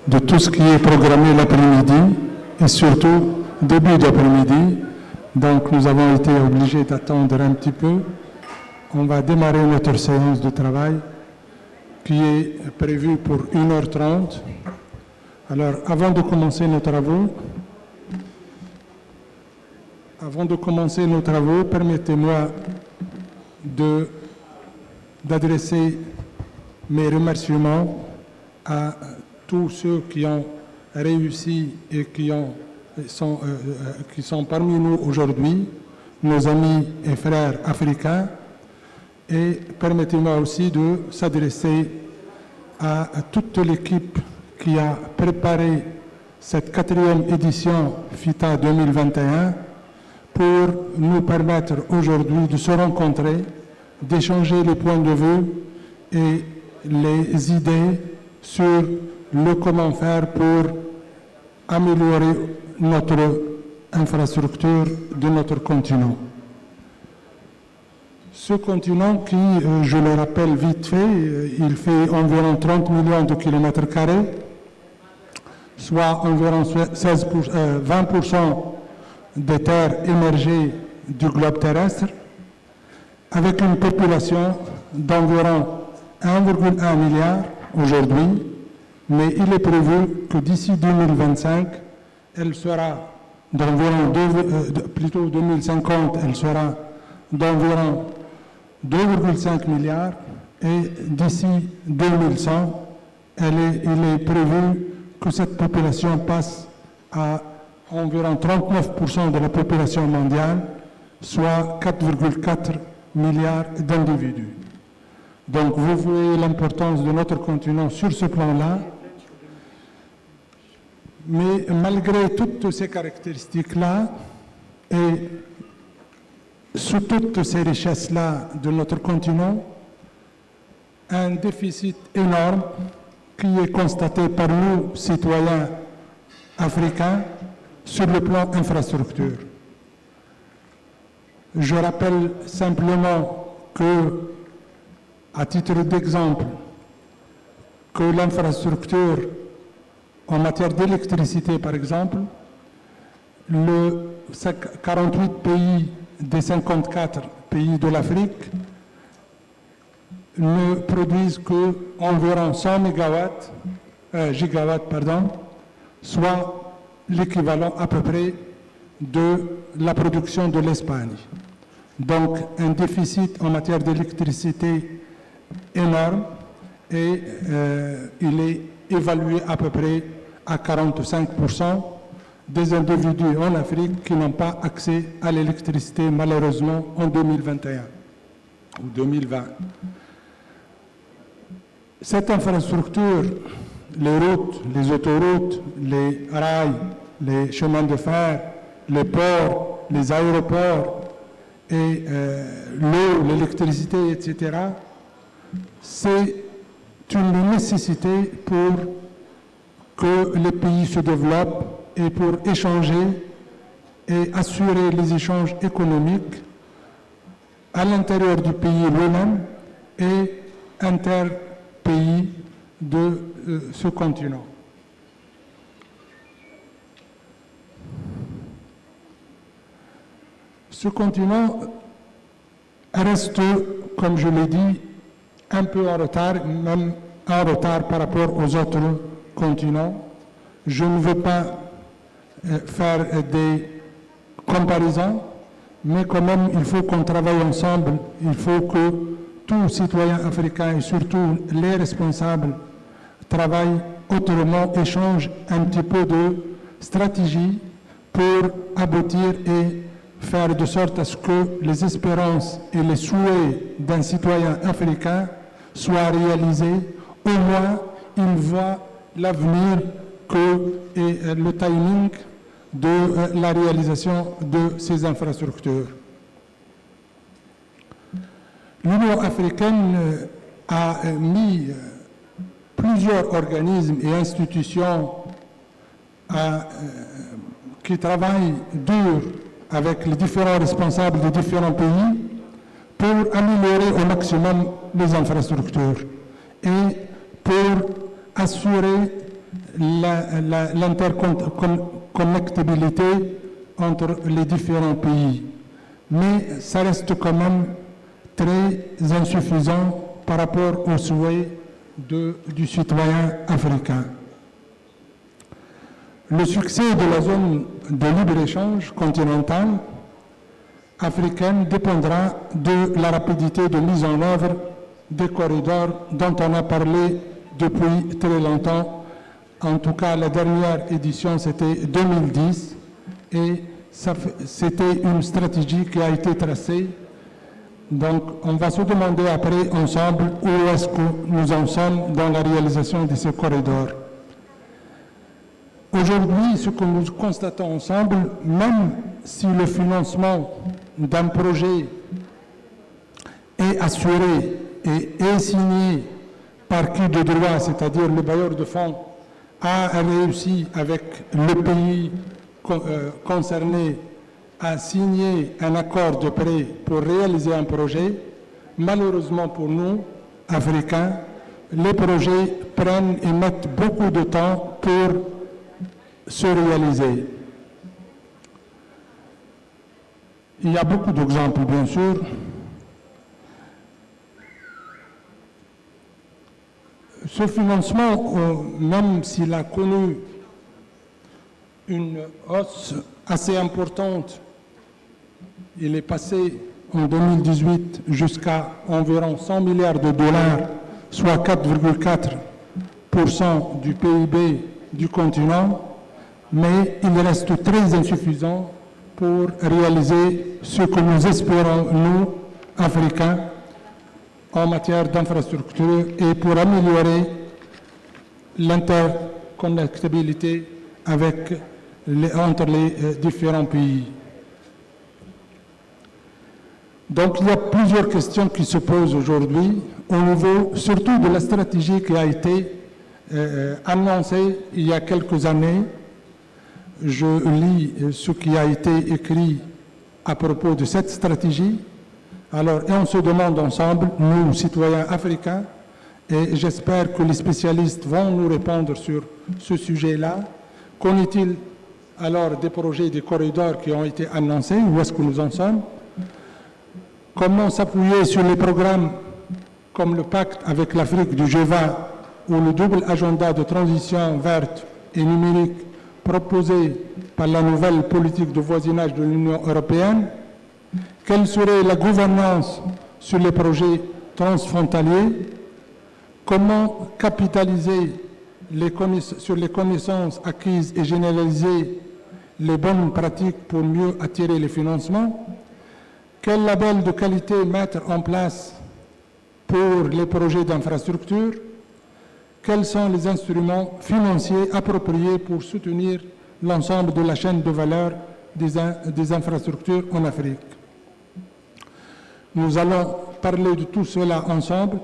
de tout ce qui est programmé l'après-midi et surtout début d'après-midi. Donc nous avons été obligés d'attendre un petit peu. On va démarrer notre séance de travail qui est prévue pour 1h30. Alors avant de commencer nos travaux, permettez-moi d'adresser mes remerciements à tous ceux qui ont réussi et qui sont parmi nous aujourd'hui, nos amis et frères africains, et permettez-moi aussi de s'adresser à toute l'équipe qui a préparé cette 4e édition FITA 2021 pour nous permettre aujourd'hui de se rencontrer, d'échanger les points de vue et les idées sur le comment faire pour améliorer notre infrastructure de notre continent. Ce continent qui, je le rappelle vite fait, il fait environ 30 millions de kilomètres carrés, soit environ 20% des terres émergées du globe terrestre, avec une population d'environ 1,1 milliard aujourd'hui, mais il est prévu que d'ici 2025, elle sera d'environ, plutôt 2050, elle sera d'environ 2,5 milliards et d'ici 2100, il est prévu que cette population passe à environ 39% de la population mondiale, soit 4,4 milliards d'individus. Donc vous voyez l'importance de notre continent sur ce plan-là, mais malgré toutes ces caractéristiques-là et sous toutes ces richesses-là de notre continent, un déficit énorme qui est constaté par nous, citoyens africains, sur le plan infrastructure. Je rappelle simplement que, à titre d'exemple, que l'infrastructure en matière d'électricité, par exemple, 48 pays des 54 pays de l'Afrique ne produisent qu'environ 100 gigawatts, soit l'équivalent à peu près de la production de l'Espagne. Donc un déficit en matière d'électricité énorme et il est évalué à peu près à 45% des individus en Afrique qui n'ont pas accès à l'électricité malheureusement en 2021 ou 2020. Cette infrastructure, les routes, les autoroutes, les rails, les chemins de fer, les ports, les aéroports et l'eau, l'électricité, etc., c'est une nécessité pour que les pays se développent et pour échanger et assurer les échanges économiques à l'intérieur du pays lui-même et interpays de ce continent. Ce continent reste, comme je l'ai dit, un peu en retard, même en retard par rapport aux autres continents. Je ne veux pas faire des comparaisons, mais quand même, il faut qu'on travaille ensemble. Il faut que tous citoyens africains et surtout les responsables travaillent autrement, échangent un petit peu de stratégie pour aboutir et faire de sorte à ce que les espérances et les souhaits d'un citoyen africain soient réalisés. Au moins, il voit l'avenir et le timing de la réalisation de ces infrastructures. L'Union africaine a mis plusieurs organismes et institutions qui travaillent dur avec les différents responsables des différents pays pour améliorer au maximum les infrastructures et pour assurer l'interconnectabilité entre les différents pays. Mais ça reste quand même très insuffisant par rapport aux souhaits du citoyen africain. Le succès de la zone de libre-échange continentale africaine dépendra de la rapidité de mise en œuvre des corridors dont on a parlé depuis très longtemps. En tout cas, la dernière édition, c'était 2010, et c'était une stratégie qui a été tracée. Donc, on va se demander après, ensemble, où est-ce que nous en sommes dans la réalisation de ces corridors. Aujourd'hui, ce que nous constatons ensemble, même si le financement d'un projet est assuré et est signé par qui de droit, c'est-à-dire le bailleur de fonds, a réussi avec le pays concerné à signer un accord de prêt pour réaliser un projet, malheureusement pour nous, Africains, les projets prennent et mettent beaucoup de temps pour se réaliser. Il y a beaucoup d'exemples, bien sûr. Ce financement, même s'il a connu une hausse assez importante, il est passé en 2018 jusqu'à environ 100 milliards de dollars, soit 4,4% du PIB du continent, mais il reste très insuffisant pour réaliser ce que nous espérons, nous, Africains, en matière d'infrastructure et pour améliorer l'interconnectabilité entre les différents pays. Donc, il y a plusieurs questions qui se posent aujourd'hui au niveau surtout de la stratégie qui a été annoncée il y a quelques années. Je lis ce qui a été écrit à propos de cette stratégie. Alors, et on se demande ensemble, nous, citoyens africains, et j'espère que les spécialistes vont nous répondre sur ce sujet-là. Qu'en est-il alors des projets, des corridors qui ont été annoncés? Où est-ce que nous en sommes? Comment s'appuyer sur les programmes comme le pacte avec l'Afrique du G20 ou le double agenda de transition verte et numérique proposé par la nouvelle politique de voisinage de l'Union européenne? Quelle serait la gouvernance sur les projets transfrontaliers? Comment capitaliser sur les connaissances acquises et généraliser les bonnes pratiques pour mieux attirer les financements? Quel label de qualité mettre en place pour les projets d'infrastructure? Quels sont les instruments financiers appropriés pour soutenir l'ensemble de la chaîne de valeur des infrastructures en Afrique? Nous allons parler de tout cela ensemble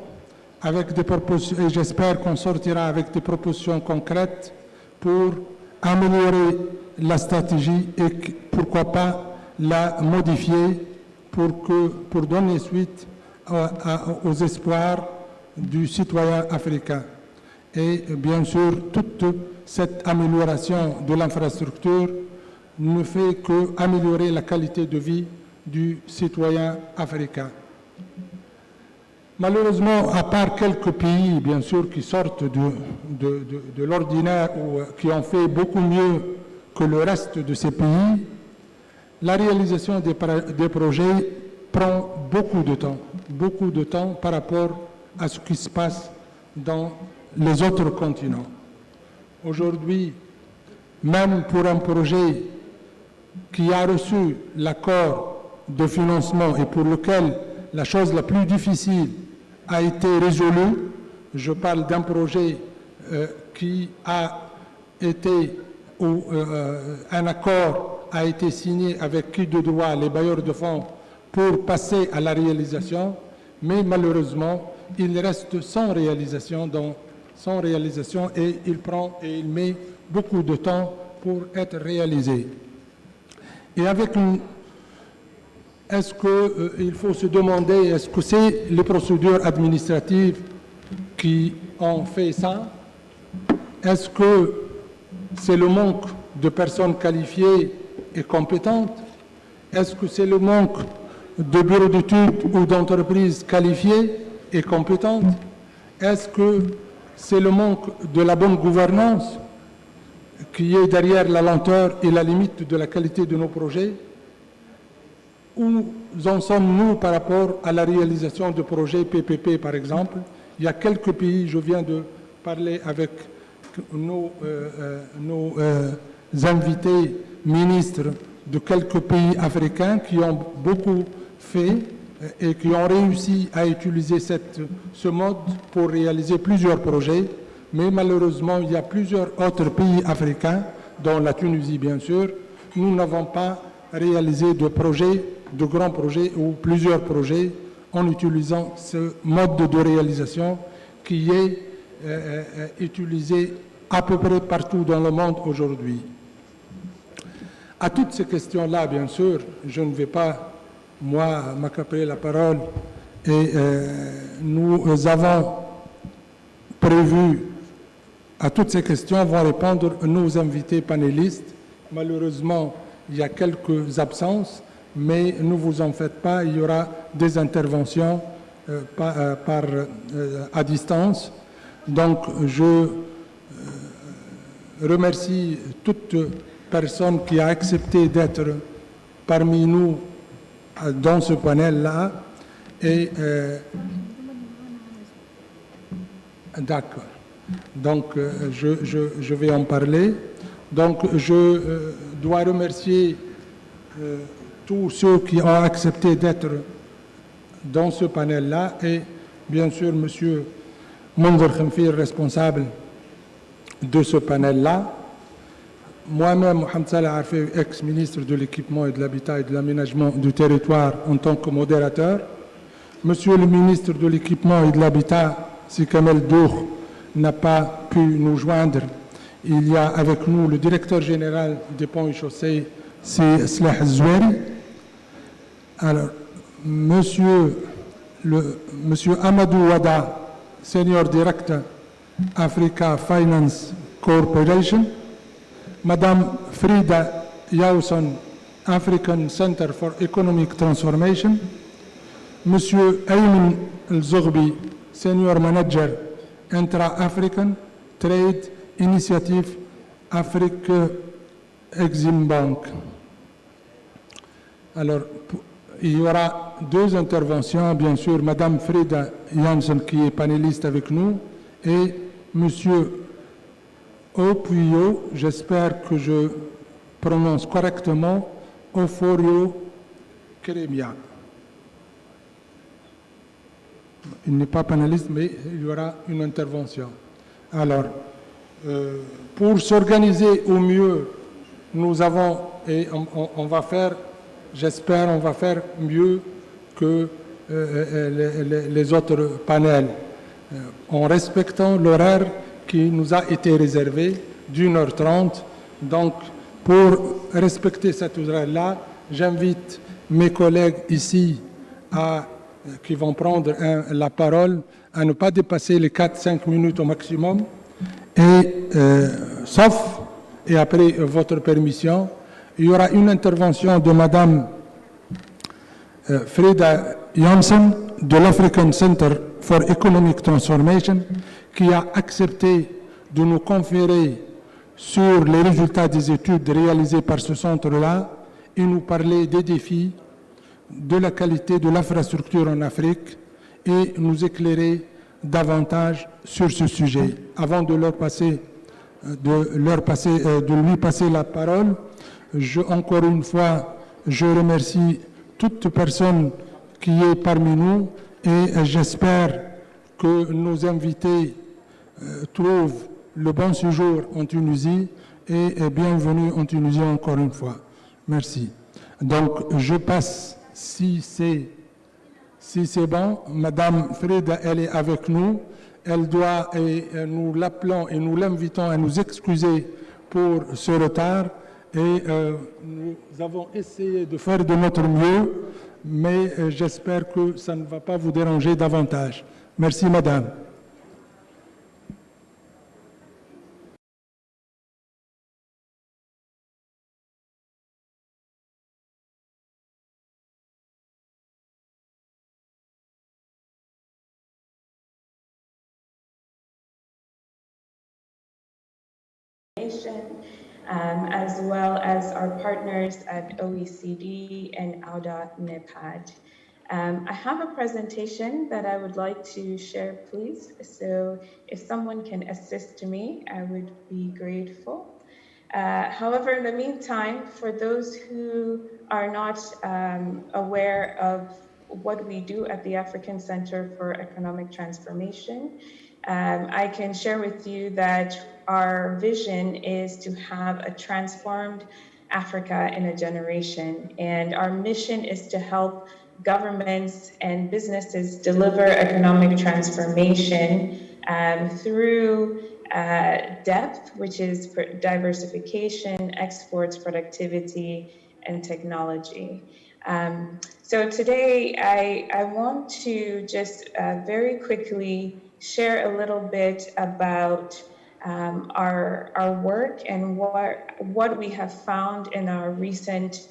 avec des propositions, et j'espère qu'on sortira avec des propositions concrètes pour améliorer la stratégie et pourquoi pas la modifier pour donner suite aux espoirs du citoyen africain. Et bien sûr, toute cette amélioration de l'infrastructure ne fait qu'améliorer la qualité de vie du citoyen africain. Malheureusement, à part quelques pays, bien sûr, qui sortent de l'ordinaire ou qui ont fait beaucoup mieux que le reste de ces pays, la réalisation des projets prend beaucoup de temps par rapport à ce qui se passe dans les autres continents. Aujourd'hui, même pour un projet qui a reçu l'accord de financement et pour lequel la chose la plus difficile a été résolue, je parle d'un projet qui a été, où un accord a été signé avec qui de droit, les bailleurs de fonds, pour passer à la réalisation, mais malheureusement, il reste sans réalisation et il met beaucoup de temps pour être réalisé. Et avec une est-ce qu'il faut se demander, est-ce que c'est les procédures administratives qui ont fait ça? Est-ce que c'est le manque de personnes qualifiées et compétentes? Est-ce que c'est le manque de bureaux d'études ou d'entreprises qualifiées et compétentes? Est-ce que c'est le manque de la bonne gouvernance qui est derrière la lenteur et la limite de la qualité de nos projets? Où en sommes-nous par rapport à la réalisation de projets PPP, par exemple? Il y a quelques pays, je viens de parler avec nos invités ministres de quelques pays africains qui ont beaucoup fait et qui ont réussi à utiliser ce mode pour réaliser plusieurs projets. Mais malheureusement, il y a plusieurs autres pays africains, dont la Tunisie bien sûr, nous n'avons pas réalisé de projets, de grands projets ou plusieurs projets en utilisant ce mode de réalisation qui est utilisé à peu près partout dans le monde aujourd'hui. À toutes ces questions-là, bien sûr, je ne vais pas, moi, m'accaparer la parole et nous avons prévu à toutes ces questions vont répondre nos invités panélistes. Malheureusement, il y a quelques absences, mais ne vous en faites pas, il y aura des interventions à distance. Donc, je remercie toute personne qui a accepté d'être parmi nous dans ce panel-là. Et d'accord. Donc, je vais en parler. Donc, je dois remercier tous ceux qui ont accepté d'être dans ce panel-là et bien sûr M. Mounzer Khamfir, responsable de ce panel-là. Moi-même, Mohamed Salah Arfaoui, ex-ministre de l'Équipement et de l'Habitat et de l'Aménagement du Territoire en tant que modérateur. Monsieur le ministre de l'Équipement et de l'Habitat, si Kamel Doukh n'a pas pu nous joindre, il y a avec nous le directeur général des ponts et chaussées, c'est Souley. Alors, monsieur Hamadou, Senior Director, Africa Finance Coopération, Madame Freda Yawson, African Center for Economic Transformation, Monsieur Aymen El-Zoghbi, Senior Manager, intra-africain, Trade Initiative, AFREXIMBANK. Alors, il y aura deux interventions, bien sûr, Madame Freda Yawson qui est panéliste avec nous et Monsieur Opuyo, j'espère que je prononce correctement, Oforio Keremia. Il n'est pas panéliste, mais il y aura une intervention. Alors, pour s'organiser au mieux, nous avons, et on va faire, j'espère, on va faire mieux que les autres panels, en respectant l'horaire qui nous a été réservé d'1h30. Donc, pour respecter cet horaire-là, j'invite mes collègues ici qui vont prendre la parole à ne pas dépasser les 4-5 minutes au maximum. Et sauf, et après votre permission, il y aura une intervention de Madame Freda Yawson de l'African Center for Economic Transformation qui a accepté de nous conférer sur les résultats des études réalisées par ce centre-là et nous parler des défis, de la qualité de l'infrastructure en Afrique et nous éclairer davantage sur ce sujet. Avant de lui passer la parole, encore une fois, je remercie toute personne qui est parmi nous et j'espère que nos invités trouvent le bon séjour en Tunisie et bienvenue en Tunisie encore une fois. Merci. Donc, je passe, si c'est bon, Madame Freda, elle est avec nous. Elle doit, et nous l'appelons et nous l'invitons à nous excuser pour ce retard. Et nous avons essayé de faire de notre mieux, mais j'espère que ça ne va pas vous déranger davantage. Merci, Madame. transformation, as well as our partners at OECD and AUDA-NEPAD. I have a presentation that I would like to share, please. So if someone can assist me, I would be grateful. However, in the meantime, for those who are not aware of what we do at the African Center for Economic Transformation, I can share with you that our vision is to have a transformed Africa in a generation. And our mission is to help governments and businesses deliver economic transformation through depth, which is diversification, exports, productivity, and technology. So today, I want to just very quickly share a little bit about our work and what we have found in our recent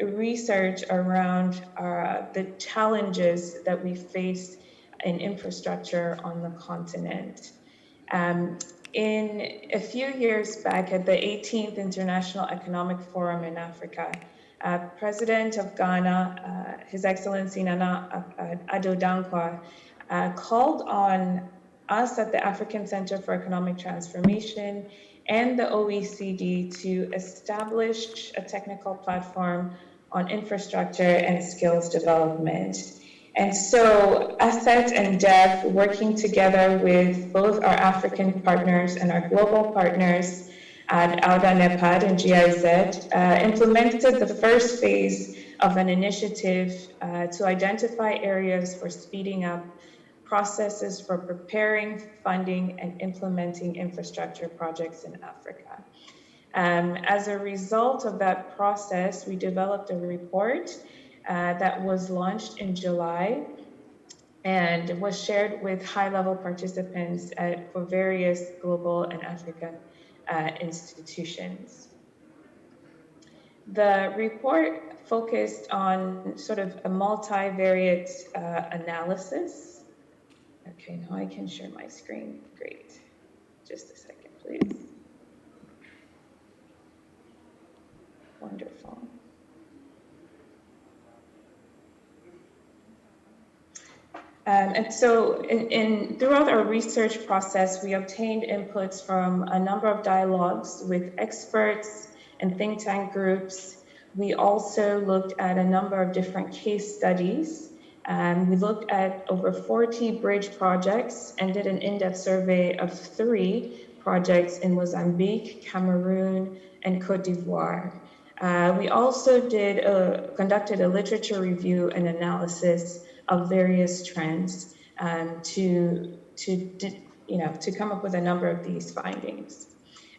research around the challenges that we face in infrastructure on the continent. In a few years back at the 18th International Economic Forum in Africa, President of Ghana, His Excellency Nana Addo Dankwa, called on us at the African Center for Economic Transformation and the OECD to establish a technical platform on infrastructure and skills development. And so Asset and Dev, working together with both our African partners and our global partners at AUDA-NEPAD and GIZ, implemented the first phase of an initiative to identify areas for speeding up processes for preparing, funding, and implementing infrastructure projects in Africa. As a result of that process, we developed a report that was launched in July and was shared with high-level participants for various global and African institutions. The report focused on sort of a multivariate analysis. Okay, now I can share my screen. Great. Just a second, please. Wonderful. And so throughout our research process, we obtained inputs from a number of dialogues with experts and think tank groups. We also looked at a number of different case studies. We looked at over 40 bridge projects and did an in-depth survey of 3 projects in Mozambique, Cameroon, and Côte d'Ivoire. We also conducted a literature review and analysis of various trends to come up with a number of these findings.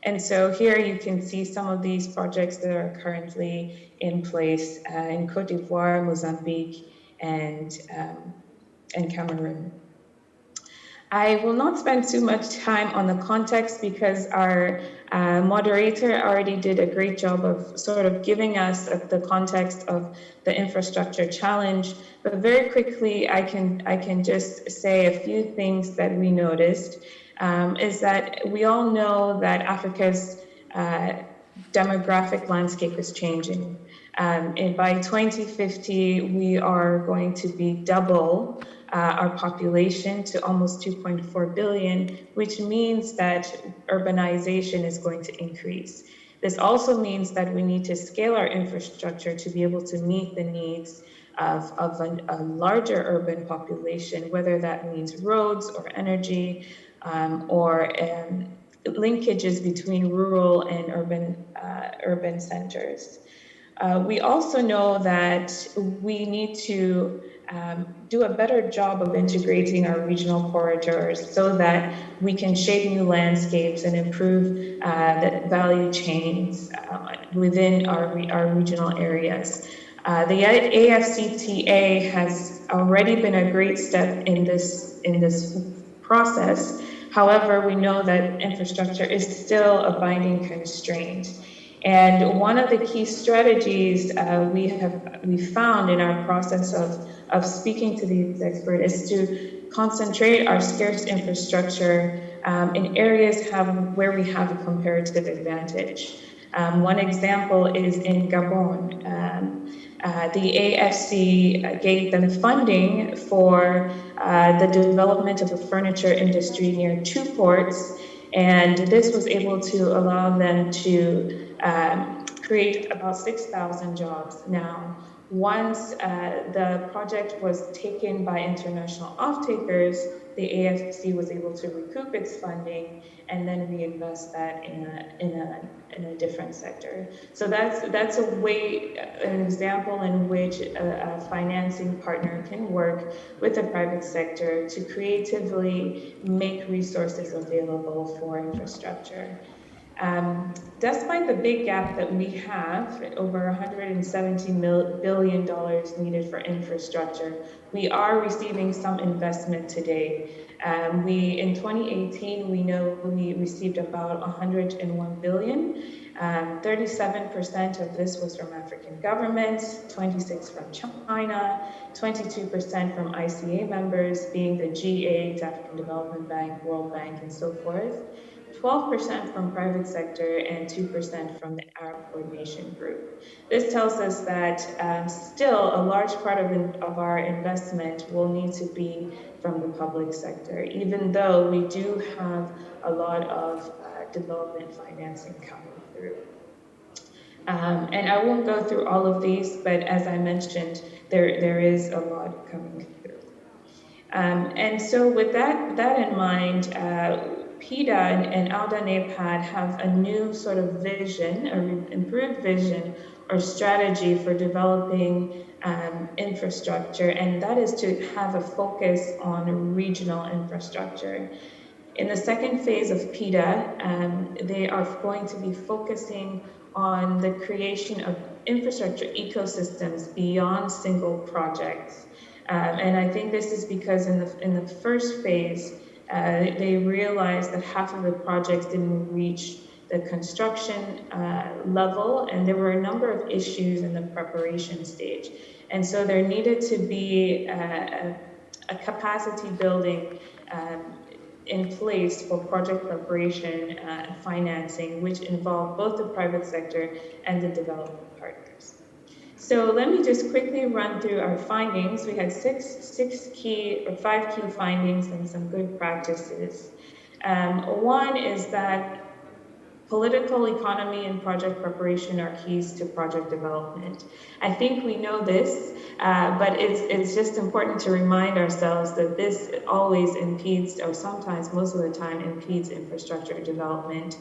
And so here you can see some of these projects that are currently in place in Côte d'Ivoire, Mozambique, and Cameroon. I will not spend too much time on the context because our moderator already did a great job of sort of giving us the context of the infrastructure challenge. But very quickly, I can just say a few things that we noticed. Is that we all know that Africa's demographic landscape is changing. And by 2050, we are going to be double our population to almost 2.4 billion, which means that urbanization is going to increase. This also means that we need to scale our infrastructure to be able to meet the needs of a larger urban population, whether that means roads or energy or linkages between rural and urban centers. We also know that we need to do a better job of integrating our regional corridors so that we can shape new landscapes and improve the value chains within our regional areas. The AFCTA has already been a great step in this process. However, we know that infrastructure is still a binding constraint. And one of the key strategies we found in our process of speaking to these experts is to concentrate our scarce infrastructure in areas where we have a comparative advantage. One example is in Gabon. The AFC gave them funding for the development of a furniture industry near 2 ports, and this was able to allow them to create about 6,000 jobs. Now, once the project was taken by international off-takers, the AFC was able to recoup its funding and then reinvest that in a different sector. So that's an example in which a financing partner can work with the private sector to creatively make resources available for infrastructure. Despite the big gap that we have, over $170 billion needed for infrastructure, we are receiving some investment today. In 2018, we know we received about $101 billion. 37% of this was from African governments, 26% from China, 22% from ICA members, being the G8, African Development Bank, World Bank, and so forth. 12% from private sector and 2% from the Arab Coordination Group. This tells us that still a large part of our investment will need to be from the public sector, even though we do have a lot of development financing coming through. And I won't go through all of these, but as I mentioned, there is a lot coming through. And so with that in mind, PIDA and AUDA-NEPAD have a new sort of vision, an improved vision or strategy for developing infrastructure, and that is to have a focus on regional infrastructure. In the second phase of PIDA, they are going to be focusing on the creation of infrastructure ecosystems beyond single projects. And I think this is because in the first phase, they realized that half of the projects didn't reach the construction level, and there were a number of issues in the preparation stage. And so there needed to be a capacity building in place for project preparation and financing, which involved both the private sector and the development partners. So let me just quickly run through our findings. We had five key findings and some good practices. One is that political economy and project preparation are keys to project development. I think we know this, but it's just important to remind ourselves that this always impedes, or sometimes most of the time impedes, infrastructure development.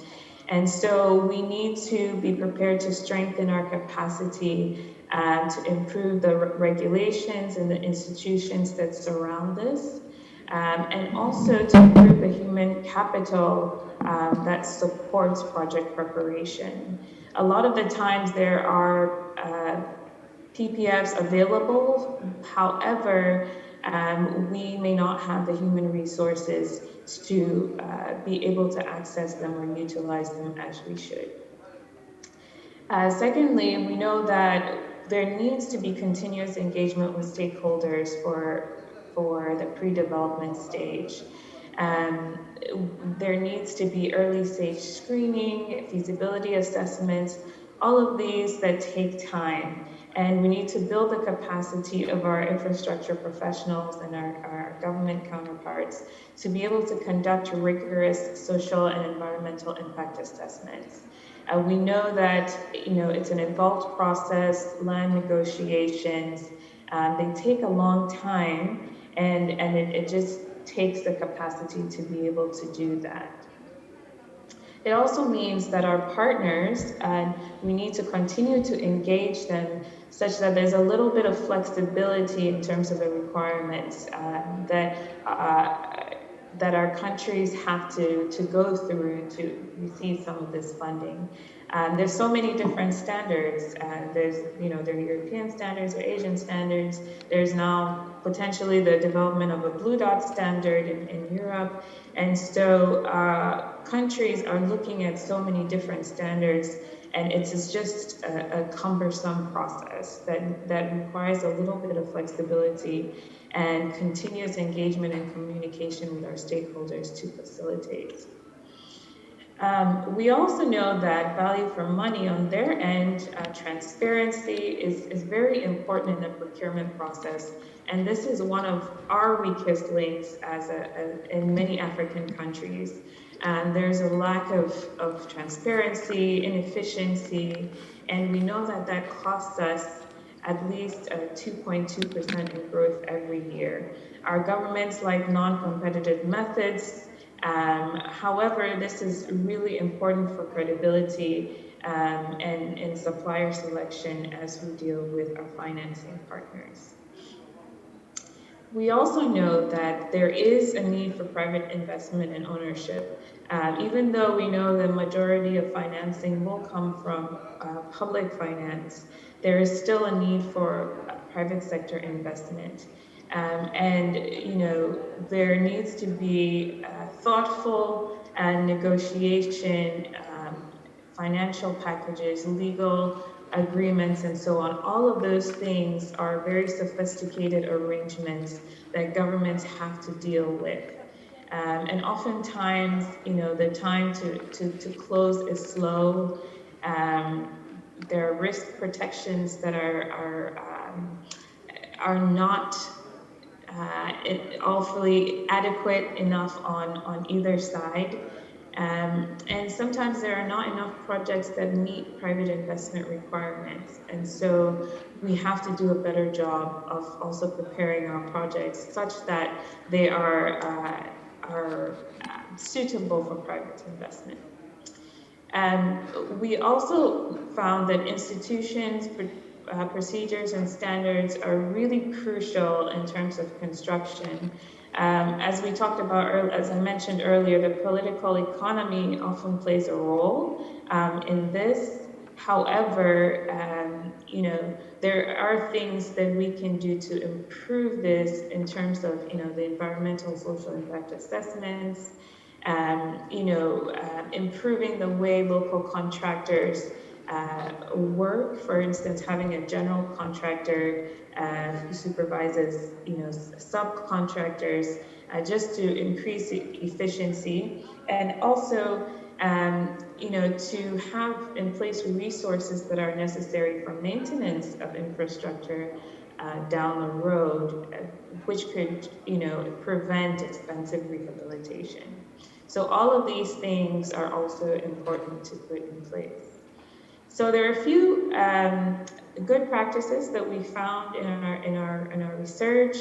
And so we need to be prepared to strengthen our capacity to improve the regulations and the institutions that surround this, and also to improve the human capital that supports project preparation. A lot of the times there are PPFs available, however, we may not have the human resources to be able to access them or utilize them as we should. Secondly, we know that there needs to be continuous engagement with stakeholders for the pre-development stage. There needs to be early stage screening, feasibility assessments, all of these that take time. And we need to build the capacity of our infrastructure professionals and our government counterparts to be able to conduct rigorous social and environmental impact assessments. We know that it's an involved process, land negotiations, they take a long time, and it just takes the capacity to be able to do that. It also means that our partners, we need to continue to engage them such that there's a little bit of flexibility in terms of the requirements that our countries have to go through to receive some of this funding. There's so many different standards. There are European standards or Asian standards. There's now potentially the development of a Blue Dot standard in Europe. And so countries are looking at so many different standards, and it is just a cumbersome process that requires a little bit of flexibility and continuous engagement and communication with our stakeholders to facilitate. We also know that value for money on their end, transparency is very important in the procurement process. And this is one of our weakest links in many African countries. And there's a lack of transparency, inefficiency, and we know that that costs us at least 2.2% in growth every year. Our governments like non-competitive methods. However, this is really important for credibility and supplier selection as we deal with our financing partners. We also know that there is a need for private investment and ownership. Even though we know the majority of financing will come from public finance, there is still a need for private sector investment. And there needs to be thoughtful negotiation, financial packages, legal agreements, and so on. All of those things are very sophisticated arrangements that governments have to deal with. And oftentimes, the time to close is slow. There are risk protections that are not awfully adequate enough on either side. And sometimes there are not enough projects that meet private investment requirements. And so we have to do a better job of also preparing our projects such that they are suitable for private investment. We also found that institutions, procedures and standards are really crucial in terms of construction. As we talked about, as I mentioned earlier, the political economy often plays a role in this. However, there are things that we can do to improve this in terms of, the environmental social impact assessments, improving the way local contractors work. For instance, having a general contractor who supervises, subcontractors, just to increase efficiency, and also, to have in place resources that are necessary for maintenance of infrastructure down the road, which could, prevent expensive rehabilitation. So all of these things are also important to put in place. So there are a few good practices that we found in our research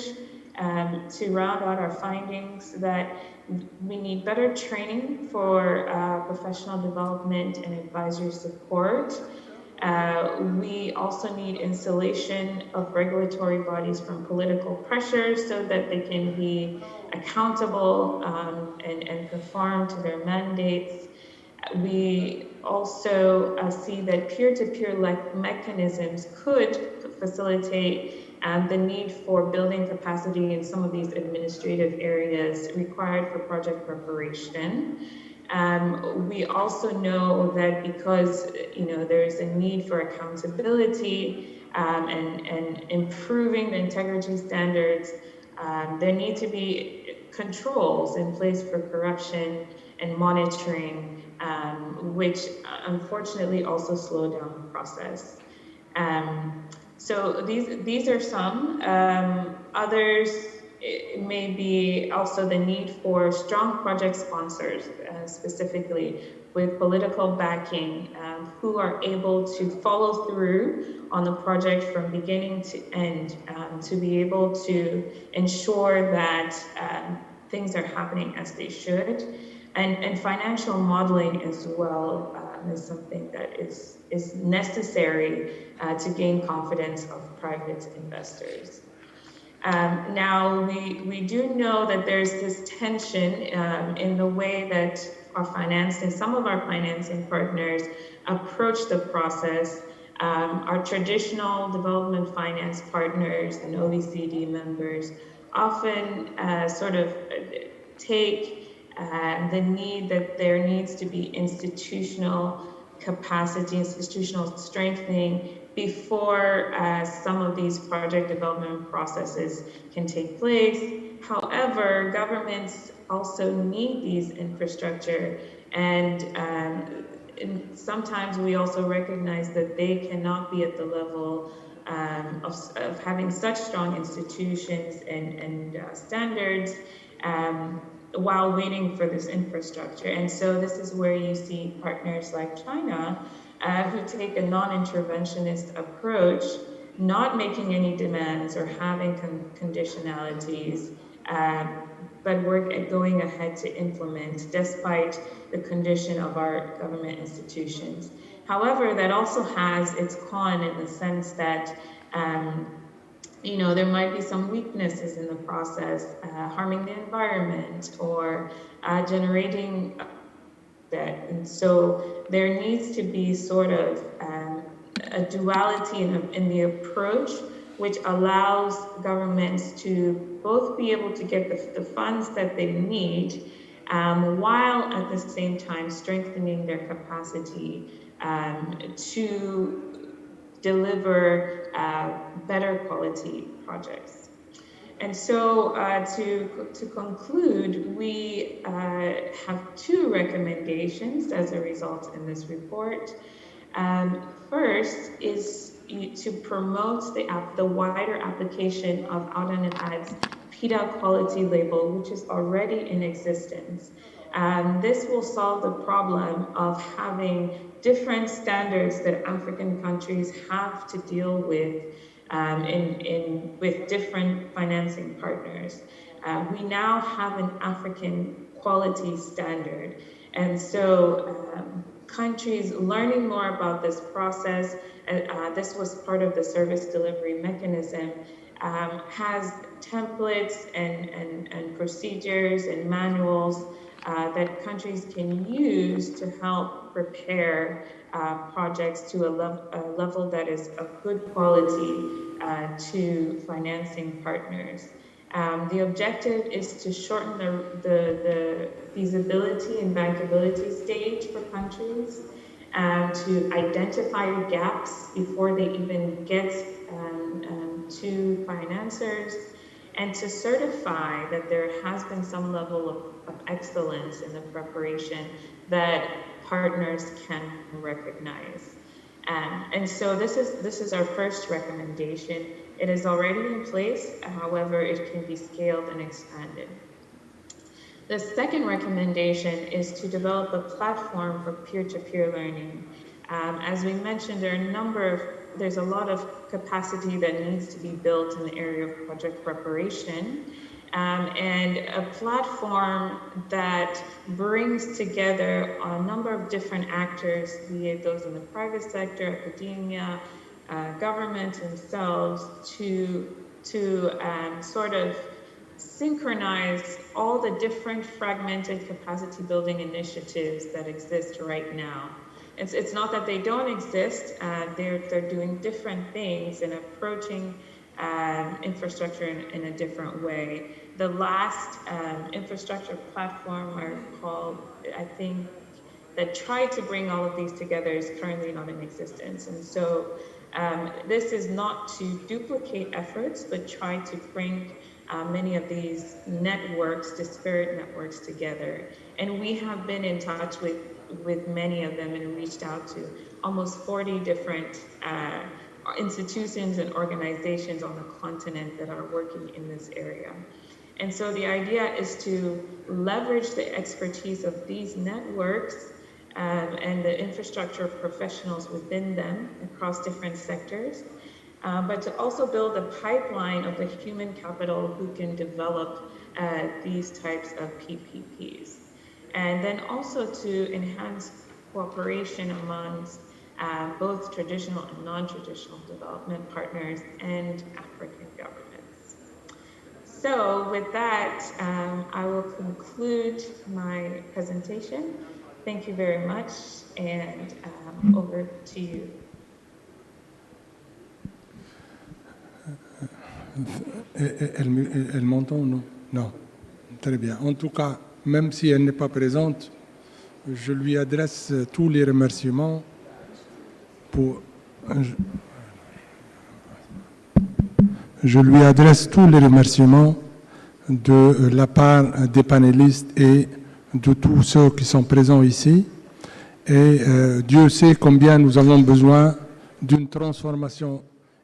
to round out our findings, that we need better training for professional development and advisory support. We also need installation of regulatory bodies from political pressure so that they can be accountable and conform to their mandates. We also see that peer-to-peer mechanisms could facilitate the need for building capacity in some of these administrative areas required for project preparation. We also know that because there is a need for accountability and improving the integrity standards, there need to be controls in place for corruption and monitoring, which unfortunately also slow down the process. So these are some. Others, it may be also the need for strong project sponsors, specifically with political backing, who are able to follow through on the project from beginning to end, to be able to ensure that things are happening as they should. And financial modeling as well is something that is necessary to gain confidence of private investors. Now, we do know that there's this tension in the way that some of our financing partners approach the process. Our traditional development finance partners and OECD members often sort of take the need that there needs to be institutional capacity, institutional strengthening before some of these project development processes can take place. However, governments also need these infrastructure, and sometimes we also recognize that they cannot be at the level of having such strong institutions and standards while waiting for this infrastructure. And so this is where you see partners like China who take a non-interventionist approach, not making any demands or having conditionalities, but we're going ahead to implement despite the condition of our government institutions. However, that also has its con in the sense that there might be some weaknesses in the process, harming the environment or generating debt. And so there needs to be sort of a duality in the approach, which allows governments to both be able to get the funds that they need, while at the same time strengthening their capacity to deliver better quality projects. And so to conclude, we have two recommendations as a result in this report. First is to promote the wider application of Auda Nepad's PIDA quality label, which is already in existence. This will solve the problem of having different standards that African countries have to deal with with different financing partners. We now have an African quality standard. And so countries learning more about this process, this was part of the service delivery mechanism, has templates and procedures and manuals that countries can use to help prepare projects to a level that is of good quality to financing partners. The objective is to shorten the feasibility and bankability stage for countries, to identify gaps before they even get to financiers, and to certify that there has been some level of excellence in the preparation that partners can recognize. And so this is our first recommendation. It is already in place, however, it can be scaled and expanded. The second recommendation is to develop a platform for peer-to-peer learning. As we mentioned, there's a lot of capacity that needs to be built in the area of project preparation, and a platform that brings together a number of different actors, be it those in the private sector, academia, government themselves, to sort of synchronize all the different fragmented capacity building initiatives that exist right now. It's not that they don't exist, they're doing different things and approaching infrastructure in a different way. The last infrastructure platform I think, that tried to bring all of these together is currently not in existence. And so this is not to duplicate efforts, but try to bring many of these networks, disparate networks together. And we have been in touch with many of them and reached out to almost 40 different institutions and organizations on the continent that are working in this area. And so the idea is to leverage the expertise of these networks and the infrastructure professionals within them across different sectors, but to also build a pipeline of the human capital who can develop these types of PPPs. And then also to enhance cooperation amongst both traditional and non-traditional development partners and African governments. So with that, I will conclude my presentation. Thank you very much, and over to you. Elle m'entend ou non? Non. Très bien. En tout cas, même si elle n'est pas présente, je lui adresse tous les remerciements Je lui adresse tous les remerciements de la part des panélistes et de tous ceux qui sont présents ici. Et Dieu sait combien nous avons besoin d'une transformation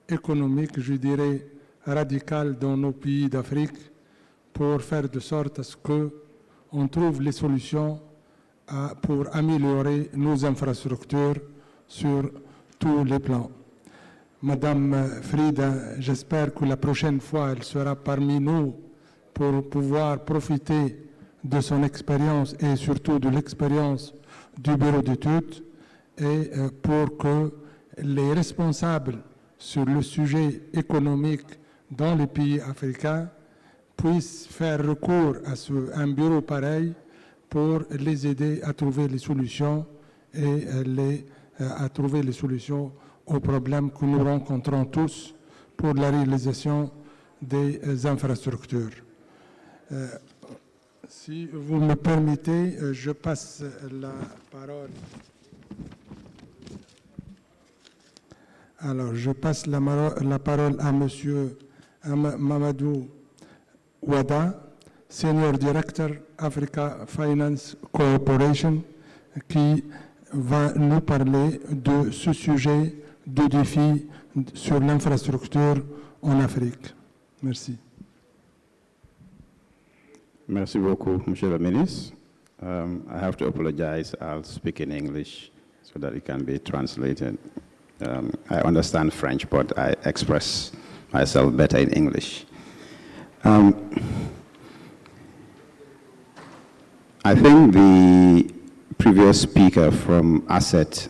économique, je dirais, radicale dans nos pays d'Afrique pour faire de sorte à ce qu'on trouve les solutions pour améliorer nos infrastructures sur tous les plans. Madame Freda, j'espère que la prochaine fois, elle sera parmi nous pour pouvoir profiter de son expérience et surtout de l'expérience du bureau d'études et pour que les responsables sur le sujet économique dans les pays africains puissent faire recours à un bureau pareil pour les aider à trouver les solutions et à trouver les solutions aux problèmes que nous rencontrons tous pour la réalisation des infrastructures. Si vous me permettez, je passe la parole. Alors, je passe la parole à Monsieur Hamadou Wada, Senior Director Africa Finance Coopération, qui va nous parler de ce sujet de défi sur l'infrastructure en Afrique. Merci. Merci beaucoup, Monsieur le Ministre. I have to apologize. I'll speak in English so that it can be translated. I understand French, but I express myself better in English. I think the previous speaker from ASSET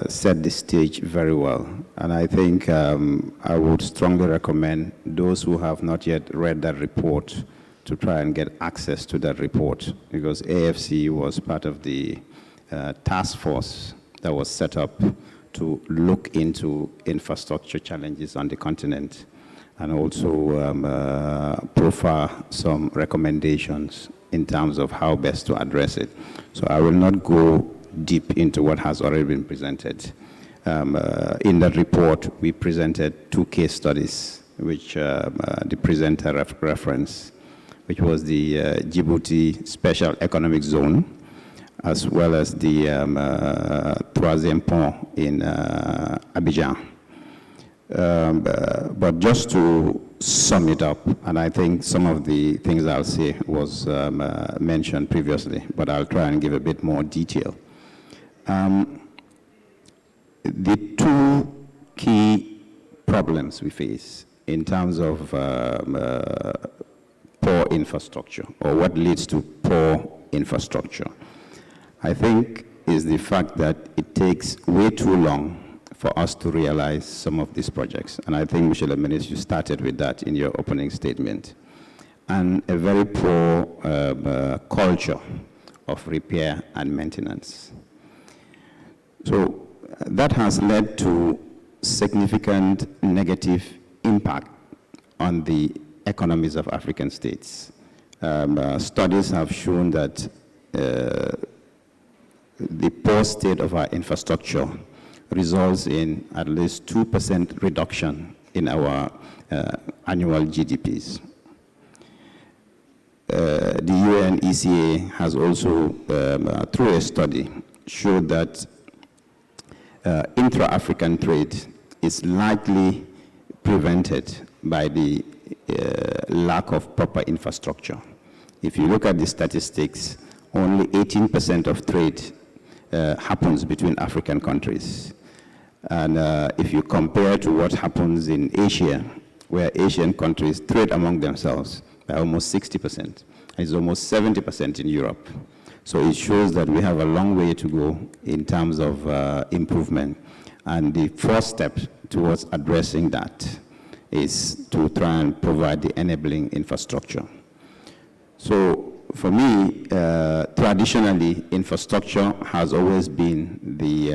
set the stage very well. And I think I would strongly recommend those who have not yet read that report to try and get access to that report, because AFC was part of the task force that was set up to look into infrastructure challenges on the continent and also profile some recommendations in terms of how best to address it. So I will not go deep into what has already been presented. In that report, we presented 2 case studies, which the presenter referenced, which was the Djibouti Special Economic Zone, as well as the Troisième Pont in Abidjan. But just to sum it up, and I think some of the things I'll say was mentioned previously, but I'll try and give a bit more detail. The 2 key problems we face in terms of poor infrastructure, or what leads to poor infrastructure, I think is the fact that it takes way too long for us to realize some of these projects. And I think, Monsieur le Ministre, you started with that in your opening statement. And a very poor culture of repair and maintenance. So that has led to significant negative impact on the economies of African states. Studies have shown that the poor state of our infrastructure results in at least 2% reduction in our annual GDPs. The UNECA has also, through a study, showed that intra-African trade is likely prevented by the lack of proper infrastructure. If you look at the statistics, only 18% of trade happens between African countries. And if you compare to what happens in Asia, where Asian countries trade among themselves by almost 60%, it's almost 70% in Europe. So it shows that we have a long way to go in terms of improvement. And the first step towards addressing that is to try and provide the enabling infrastructure. So for me, traditionally, infrastructure has always been the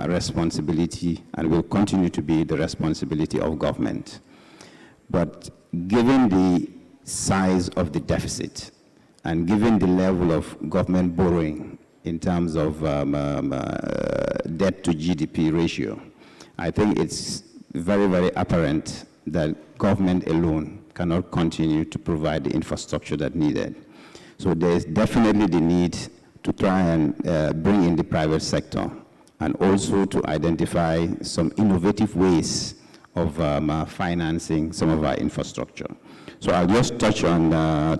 responsibility and will continue to be the responsibility of government. But given the size of the deficit and given the level of government borrowing in terms of debt to GDP ratio, I think it's very, very apparent that government alone cannot continue to provide the infrastructure that needed. So there's definitely the need to try and bring in the private sector, and also to identify some innovative ways of financing some of our infrastructure. So I'll just touch on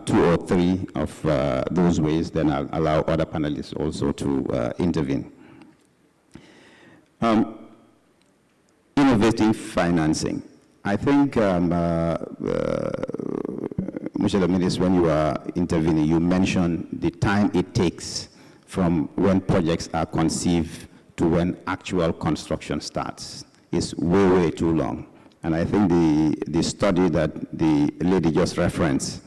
2 or 3 of those ways, then I'll allow other panelists also to intervene. Innovative financing. I think, Mr. Minister, when you were intervening, you mentioned the time it takes from when projects are conceived to when actual construction starts. It's way, way too long. And I think the study that the lady just referenced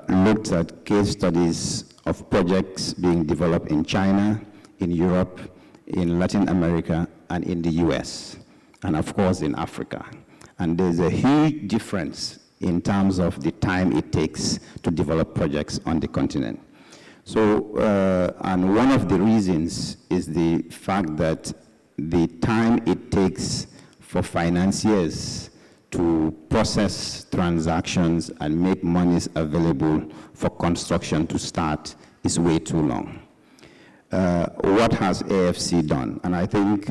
looked at case studies of projects being developed in China, in Europe, in Latin America, and in the US, and of course in Africa. And there's a huge difference in terms of the time it takes to develop projects on the continent. So, and one of the reasons is the fact that the time it takes for financiers to process transactions and make monies available for construction to start is way too long. What has AFC done? And I think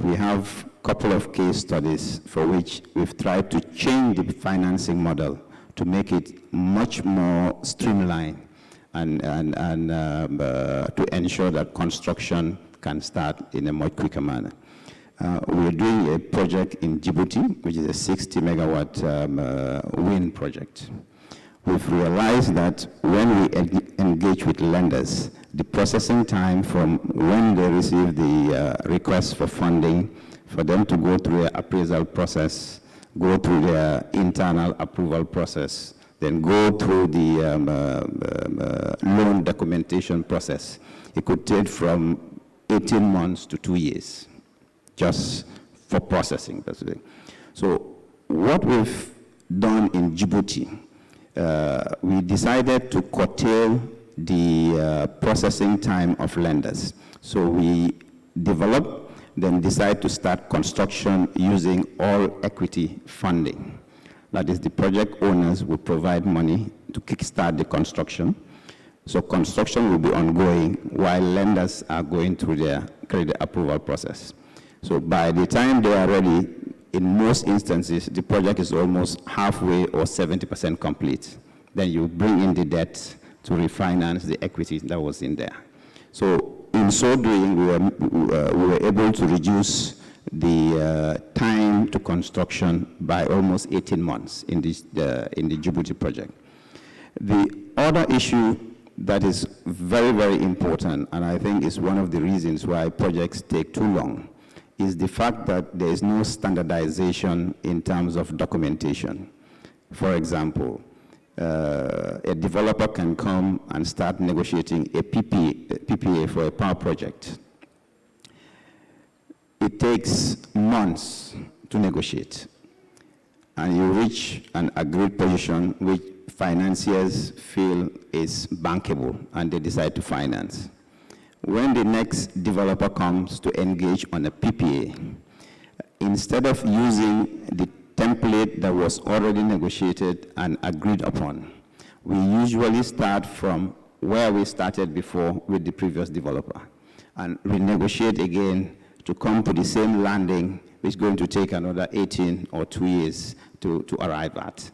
we have a couple of case studies for which we've tried to change the financing model to make it much more streamlined and to ensure that construction can start in a much quicker manner. We're doing a project in Djibouti, which is a 60 megawatt wind project. We've realized that when we engage with lenders, the processing time from when they receive the request for funding, for them to go through the appraisal process, go through their internal approval process, then go through the loan documentation process, it could take from 18 months to 2 years, just for processing, basically. So what we've done in Djibouti, we decided to curtail the processing time of lenders. So we develop, then decide to start construction using all equity funding. That is, the project owners will provide money to kickstart the construction. So construction will be ongoing while lenders are going through their credit approval process. So by the time they are ready, in most instances, the project is almost halfway or 70% complete. Then you bring in the debt to refinance the equity that was in there. So in so doing, we were able to reduce the time to construction by almost 18 months in the Djibouti project. The other issue that is very, very important, and I think is one of the reasons why projects take too long, is the fact that there is no standardization in terms of documentation. For example, a developer can come and start negotiating a PPA for a power project. It takes months to negotiate, and you reach an agreed position which financiers feel is bankable, and they decide to finance. When the next developer comes to engage on a PPA, instead of using the template that was already negotiated and agreed upon, we usually start from where we started before with the previous developer and renegotiate again to come to the same landing, which is going to take another 18 or 2 years to arrive at.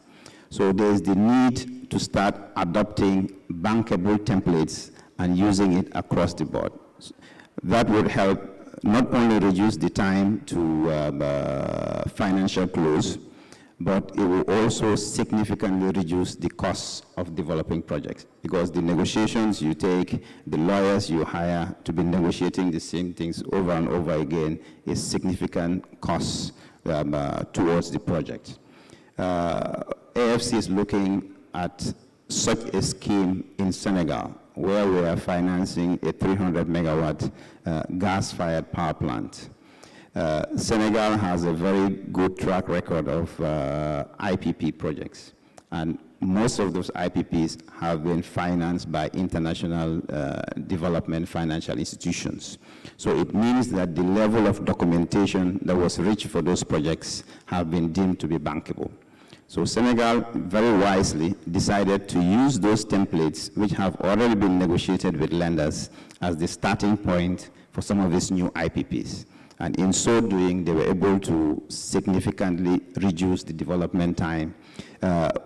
So there's the need to start adopting bankable templates and using it across the board. That would help not only reduce the time to financial close, but it will also significantly reduce the costs of developing projects, because the negotiations you take, the lawyers you hire to be negotiating the same things over and over again is significant costs towards the project. AFC is looking at such a scheme in Senegal, where we are financing a 300 megawatt gas-fired power plant. Senegal has a very good track record of IPP projects. And most of those IPPs have been financed by international development financial institutions. So it means that the level of documentation that was reached for those projects have been deemed to be bankable. So Senegal very wisely decided to use those templates which have already been negotiated with lenders as the starting point for some of these new IPPs. And in so doing, they were able to significantly reduce the development time,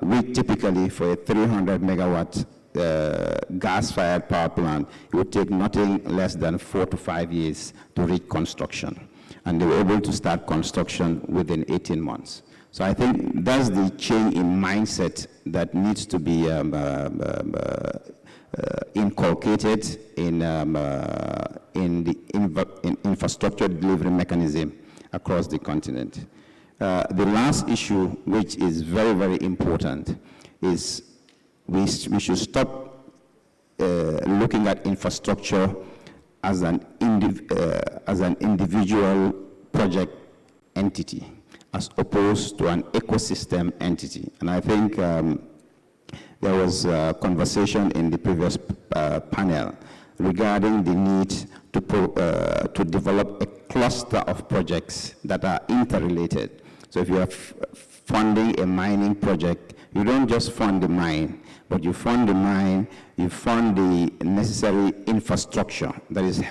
which typically for a 300 megawatt gas-fired power plant, it would take nothing less than 4 to 5 years to reach construction. And they were able to start construction within 18 months. So I think that's the change in mindset that needs to be inculcated in the infrastructure delivery mechanism across the continent. The last issue, which is very, very important, is we should stop looking at infrastructure as an individual project entity, as opposed to an ecosystem entity. And I think there was a conversation in the previous panel regarding the need to develop a cluster of projects that are interrelated. So if you are funding a mining project, you don't just fund the mine, but you fund the mine, you fund the necessary infrastructure that is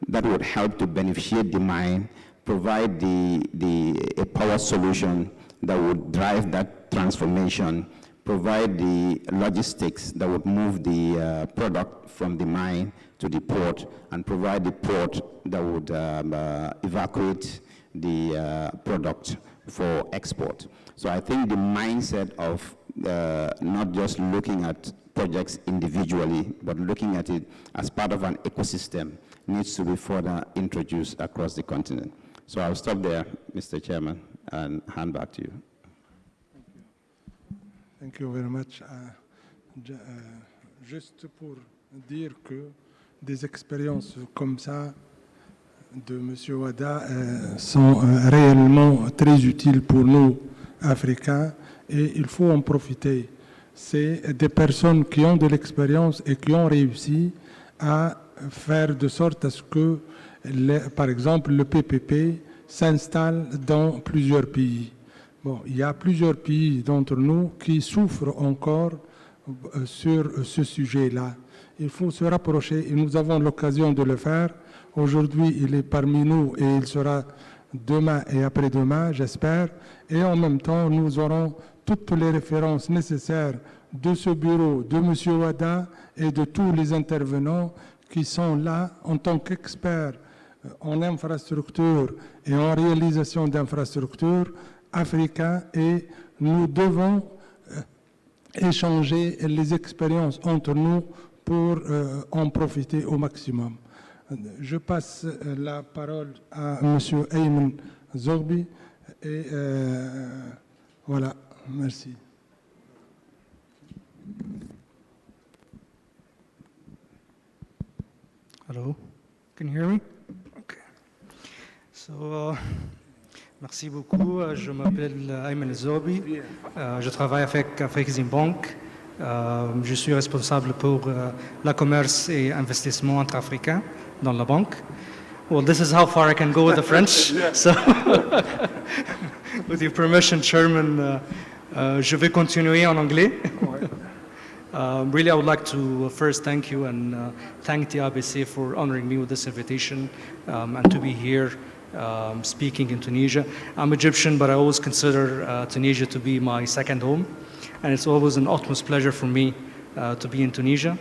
that would help to beneficiate the mine, provide a power solution that would drive that transformation, provide the logistics that would move the product from the mine to the port, and provide the port that would evacuate the product for export. So I think the mindset of not just looking at projects individually, but looking at it as part of an ecosystem needs to be further introduced across the continent. So I'll stop there, Mr. Chairman, and hand back to you. Thank you very much. Juste pour dire que des expériences comme ça de M. Wada sont réellement très utiles pour nous, Africains, et il faut en profiter. C'est des personnes qui ont de l'expérience et qui ont réussi à faire de sorte à ce que, par exemple, le PPP s'installe dans plusieurs pays. Bon, il y a plusieurs pays d'entre nous qui souffrent encore sur ce sujet-là. Il faut se rapprocher et nous avons l'occasion de le faire. Aujourd'hui, il est parmi nous et il sera demain et après-demain, j'espère. Et en même temps, nous aurons toutes les références nécessaires de ce bureau, de M. Wada et de tous les intervenants qui sont là en tant qu'experts en infrastructure et en réalisation d'infrastructures africains, et nous devons échanger les expériences entre nous pour en profiter au maximum. Je passe la parole à M. Aymen El-Zoghbi et voilà, merci. Hello, can you hear me? Okay. So, merci beaucoup. Je m'appelle Aymen El-Zoghbi. Je travaille avec AFREXIMBANK. Je suis responsable pour le commerce et investissement intra-africain dans la banque. Well, this is how far I can go with the French. So, with your permission, Chairman, je vais continuer en anglais. Really, I would like to first thank you and thank the ABC for honoring me with this invitation and to be here speaking in Tunisia. I'm Egyptian, but I always consider Tunisia to be my second home, and it's always an utmost pleasure for me to be in Tunisia.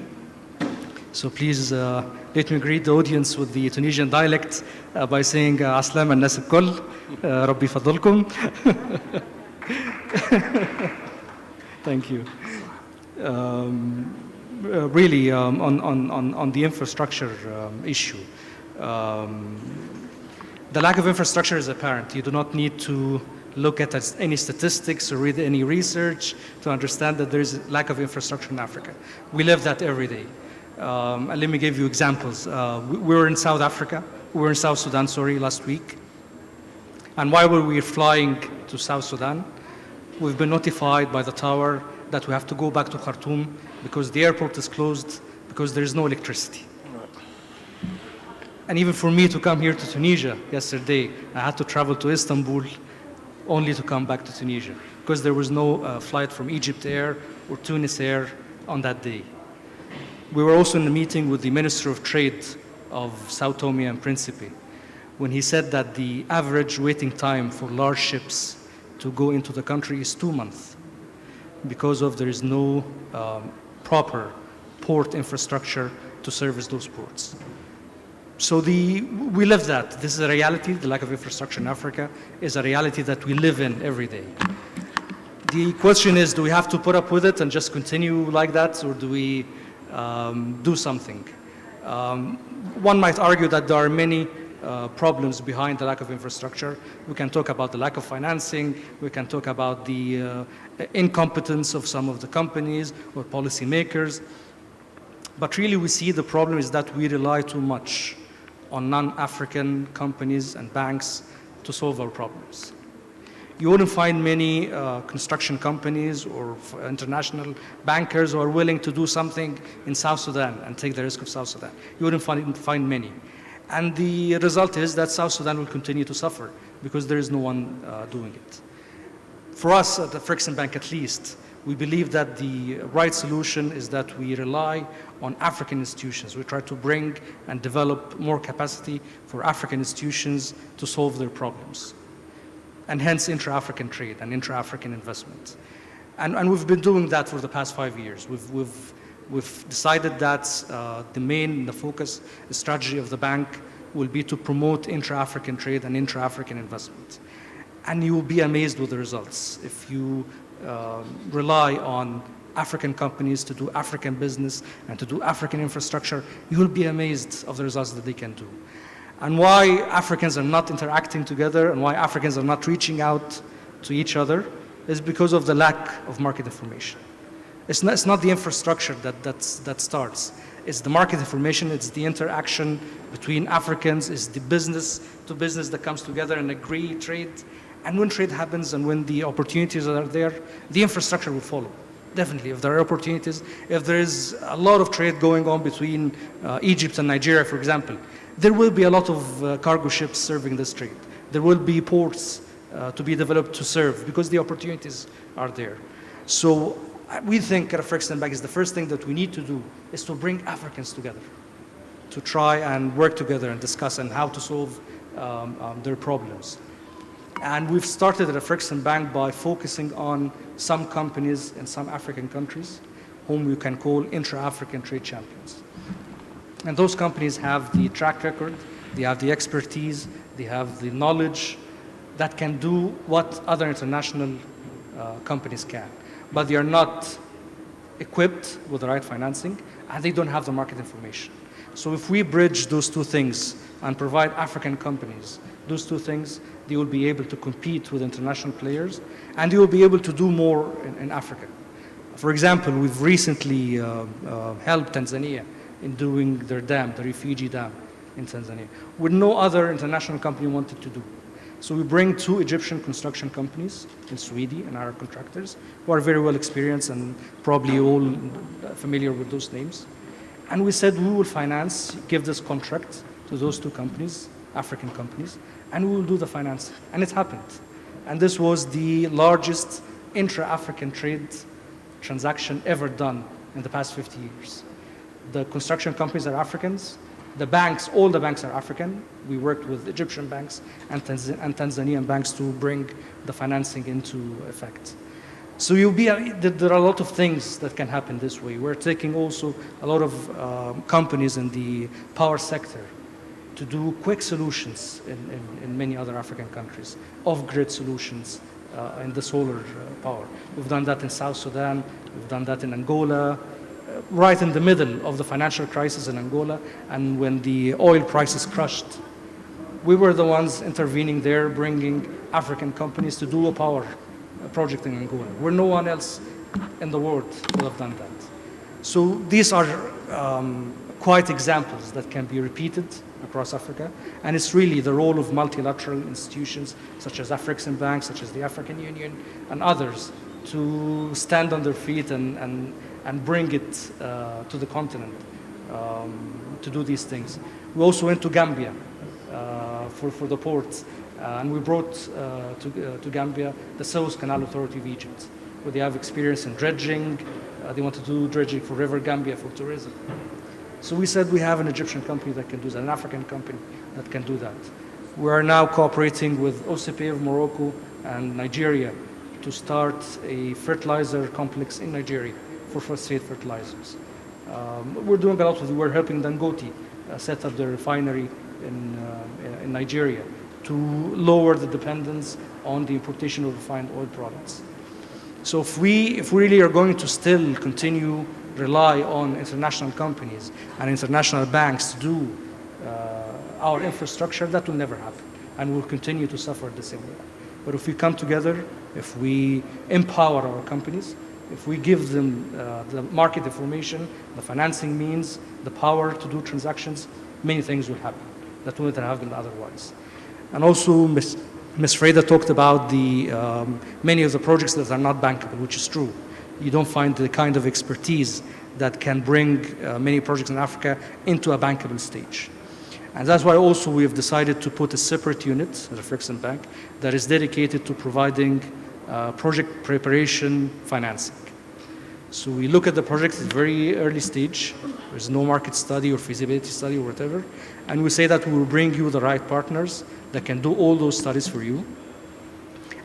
So please let me greet the audience with the Tunisian dialect by saying Aslam al-Nas al-Kull, Rabbi Fadlkum. Thank you. Really, on the infrastructure issue, the lack of infrastructure is apparent. You do not need to look at any statistics or read any research to understand that there is a lack of infrastructure in Africa. We live that every day. And let me give you examples. We were in South Africa. We were in South Sudan, last week. And why were we flying to South Sudan? we've been notified by the tower that we have to go back to Khartoum because the airport is closed, because there is no electricity. And even for me to come here to Tunisia yesterday, I had to travel to Istanbul only to come back to Tunisia because there was no flight from Egypt Air or Tunis Air on that day. We were also in a meeting with the Minister of Trade of Sao Tome and Principe when he said that the average waiting time for large ships to go into the country is 2 months because of there is no proper port infrastructure to service those ports. So we live that. This is a reality. The lack of infrastructure in Africa is a reality that we live in every day. The question is, do we have to put up with it and just continue like that, or do we do something? One might argue that there are many problems behind the lack of infrastructure. We can talk about the lack of financing. We can talk about the incompetence of some of the companies or policymakers. But really we see the problem is that we rely too much on non-African companies and banks to solve our problems. You wouldn't find many construction companies or international bankers who are willing to do something in South Sudan and take the risk of South Sudan. You wouldn't find many. And the result is that South Sudan will continue to suffer because there is no one doing it. For us at the AFREXIMBANK at least, we believe that the right solution is that we rely on African institutions. We try to bring and develop more capacity for African institutions to solve their problems, and hence intra-African trade and intra-African investment. And we've been doing that for the past 5 years. We've decided that the focus, the strategy of the bank will be to promote intra-African trade and intra-African investment. And you will be amazed with the results. If you rely on African companies to do African business and to do African infrastructure, you will be amazed of the results that they can do. And why Africans are not interacting together and why Africans are not reaching out to each other is because of the lack of market information. It's not the infrastructure that starts. It's the market information, it's the interaction between Africans, it's the business to business that comes together and agree trade. And when trade happens and when the opportunities are there, the infrastructure will follow. Definitely, if there are opportunities, if there is a lot of trade going on between Egypt and Nigeria, for example, there will be a lot of cargo ships serving this trade. There will be ports to be developed to serve because the opportunities are there. So we think at AFREXIMBANK is the first thing that we need to do is to bring Africans together, to try and work together and discuss and how to solve their problems. And we've started at AFREXIMBANK by focusing on some companies in some African countries whom we can call intra-African trade champions. And those companies have the track record, they have the expertise, they have the knowledge that can do what other international companies can. But they are not equipped with the right financing and they don't have the market information. So if we bridge those two things and provide African companies those two things, they will be able to compete with international players and they will be able to do more in Africa. For example, we've recently helped Tanzania in doing their dam, the refugee dam in Tanzania, with no other international company wanted to do. So we bring 2 Egyptian construction companies in Sweden and our contractors who are very well experienced and probably all familiar with those names. And we said we will finance, give this contract to those 2 companies, African companies, and we will do the financing. And it happened. And this was the largest intra-African trade transaction ever done in the past 50 years. The construction companies are Africans. The banks, all the banks are African. We worked with Egyptian banks and Tanzanian banks to bring the financing into effect. So there are a lot of things that can happen this way. We're taking also a lot of companies in the power sector to do quick solutions in many other African countries, off-grid solutions in the solar power. We've done that in South Sudan, we've done that in Angola, right in the middle of the financial crisis in Angola, and when the oil prices crushed. We were the ones intervening there, bringing African companies to do a power project in Angola, where no one else in the world would have done that. So these are quite examples that can be repeated across Africa. And it's really the role of multilateral institutions such as AFREXIMBANK, such as the African Union, and others to stand on their feet and bring it to the continent to do these things. We also went to Gambia for the ports, and we brought to Gambia the Suez Canal Authority of Egypt, where they have experience in dredging. They want to do dredging for River Gambia for tourism. So we said we have an Egyptian company that can do that, an African company that can do that. We are now cooperating with OCP of Morocco and Nigeria to start a fertilizer complex in Nigeria for phosphate fertilizers. We're doing a lot with, we're helping Dangote set up their refinery in Nigeria to lower the dependence on the importation of refined oil products. So if we really are going to still continue rely on international companies and international banks to do our infrastructure, that will never happen, and we'll continue to suffer the same way. But if we come together, if we empower our companies, if we give them the market information, the financing means, the power to do transactions, many things will happen that wouldn't have happened otherwise. And also, Ms. Freda talked about the many of the projects that are not bankable, which is true. You don't find the kind of expertise that can bring many projects in Africa into a bankable stage. And that's why also we have decided to put a separate unit, the AFREXIMBANK, that is dedicated to providing project preparation financing. So we look at the project at a very early stage. There's no market study or feasibility study or whatever. And we say that we will bring you the right partners that can do all those studies for you.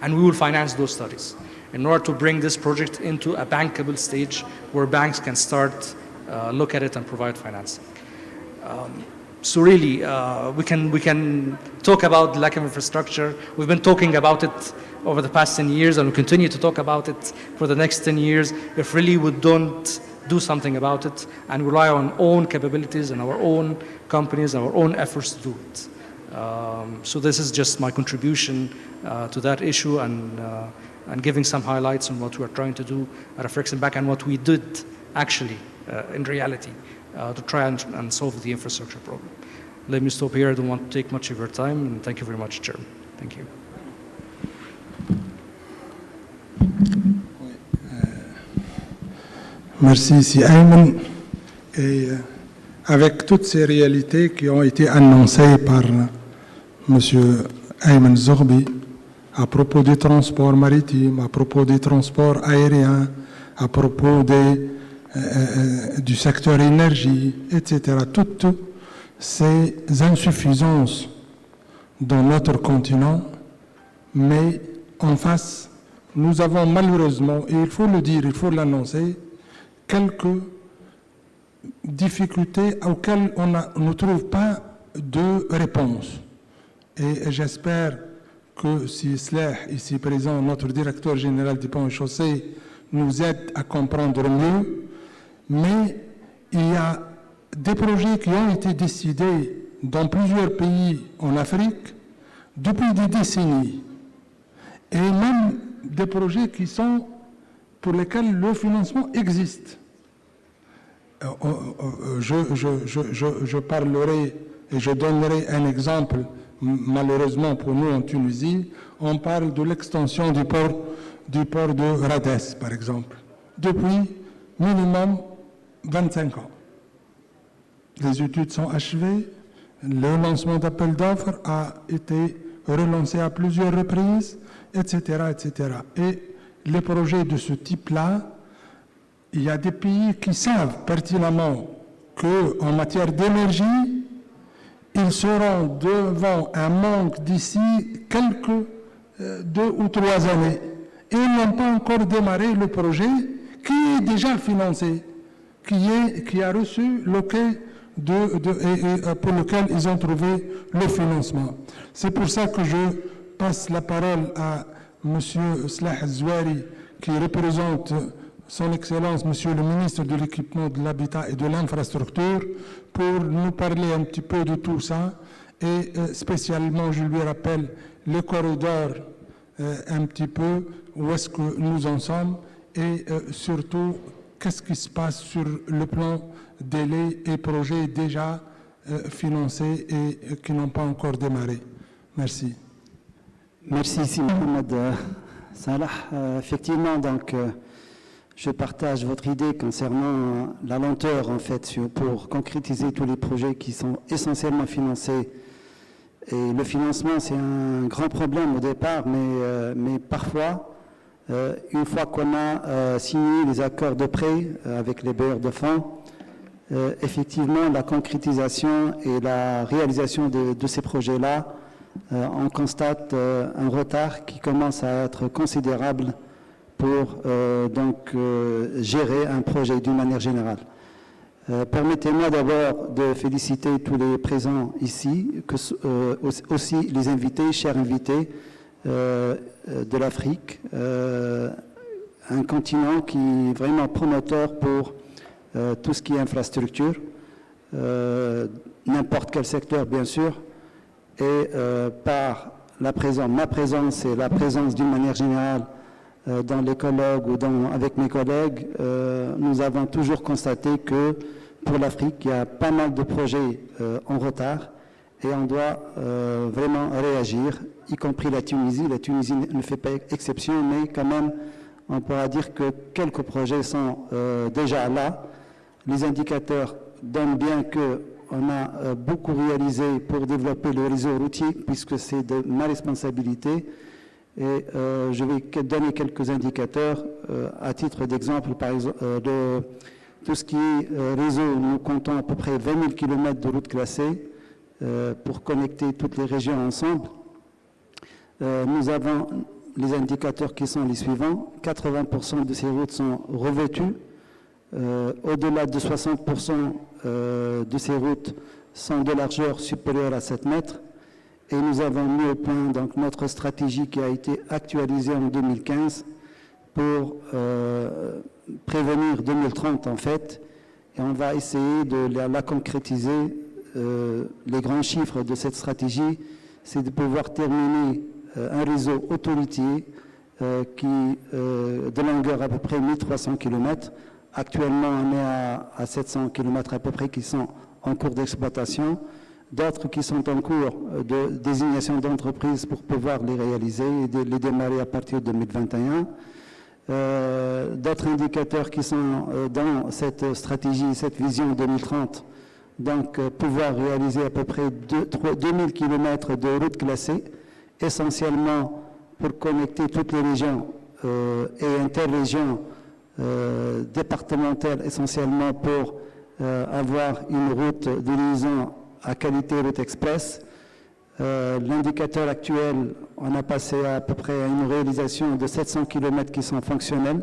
And we will finance those studies in order to bring this project into a bankable stage where banks can start look at it and provide financing. So really, we can talk about the lack of infrastructure. We've been talking about it over the past 10 years, and we continue to talk about it for the next 10 years if really we don't do something about it and rely on our own capabilities and our own companies, our own efforts to do it. So this is just my contribution to that issue and giving some highlights on what we're trying to do at AFREXIMBANK and what we did actually in reality to try and solve the infrastructure problem. Let me stop here. I don't want to take much of your time, and thank you very much, Chairman. Thank you. Merci, Si Aymen. Et avec toutes ces réalités qui ont été annoncées par M. Aymen El-Zoghbi à propos des transports maritimes, à propos des transports aériens, à propos du secteur énergie, etc. Toutes ces insuffisances dans notre continent, mais en face, nous avons malheureusement, et il faut le dire, il faut l'annoncer, quelques difficultés auxquelles on ne trouve pas de réponse. Et j'espère que si Souley, ici présent, notre directeur général des ponts et chaussées, nous aide à comprendre mieux, mais il y a des projets qui ont été décidés dans plusieurs pays en Afrique depuis des décennies, et même des projets qui sont pour lesquels le financement existe. Je parlerai et je donnerai un exemple, malheureusement pour nous en Tunisie, on parle de l'extension du port de Radès, par exemple, depuis minimum 25 ans. Les études sont achevées, le lancement d'appel d'offres a été relancé à plusieurs reprises, etc., etc. Et les projets de ce type-là, il y a des pays qui savent pertinemment qu'en matière d'énergie, ils seront devant un manque d'ici quelques 2 ou 3 années. Et ils n'ont pas encore démarré le projet qui est déjà financé, qui a reçu l'OK pour lequel ils ont trouvé le financement. C'est pour ça que je passe la parole à M. Salah Arfaoui, qui représente Son Excellence, Monsieur le Ministre de l'Équipement, de l'Habitat et de l'Infrastructure, pour nous parler un petit peu de tout ça. Et spécialement, je lui rappelle le corridor un petit peu, où est-ce que nous en sommes, et surtout, qu'est-ce qui se passe sur le plan délai et projet déjà financés et qui n'ont pas encore démarré. Merci. Merci, ici Mohamed Salah. Effectivement, donc, je partage votre idée concernant la lenteur, en fait, pour concrétiser tous les projets qui sont essentiellement financés. Et le financement, c'est un grand problème au départ, mais parfois, une fois qu'on a signé les accords de prêt avec les bailleurs de fonds, effectivement, la concrétisation et la réalisation de ces projets-là, on constate un retard qui commence à être considérable pour gérer un projet d'une manière générale. Permettez-moi d'abord de féliciter tous les présents ici, aussi les invités, chers invités de l'Afrique, un continent qui est vraiment promoteur pour tout ce qui est infrastructure, n'importe quel secteur bien sûr, et par ma présence et la présence d'une manière générale dans les colloques ou avec mes collègues, nous avons toujours constaté que pour l'Afrique, il y a pas mal de projets en retard et on doit vraiment réagir, y compris la Tunisie. La Tunisie ne fait pas exception, mais quand même, on pourra dire que quelques projets sont déjà là. Les indicateurs donnent bien qu'on a beaucoup réalisé pour développer le réseau routier, puisque c'est de ma responsabilité. Et je vais donner quelques indicateurs à titre d'exemple. Par exemple, de tout ce qui est réseau, nous comptons à peu près 20 000 km de routes classées pour connecter toutes les régions ensemble. Nous avons les indicateurs qui sont les suivants. 80% de ces routes sont revêtues. Au-delà de 60% de ces routes sont de largeur supérieure à 7 mètres. Et nous avons mis au point donc, notre stratégie qui a été actualisée en 2015 pour prévenir 2030 en fait. Et on va essayer de la concrétiser. Les grands chiffres de cette stratégie, c'est de pouvoir terminer un réseau autoroutier de longueur à peu près 1300 km. Actuellement, on est à 700 km à peu près qui sont en cours d'exploitation. D'autres qui sont en cours de désignation d'entreprise pour pouvoir les réaliser et les démarrer à partir de 2021. D'autres indicateurs qui sont dans cette stratégie, cette vision 2030, donc pouvoir réaliser à peu près 2000 km de routes classées, essentiellement pour connecter toutes les régions et interrégions départementales, essentiellement pour avoir une route de liaison à qualité route express. L'indicateur actuel, on a passé à peu près à une réalisation de 700 km qui sont fonctionnels.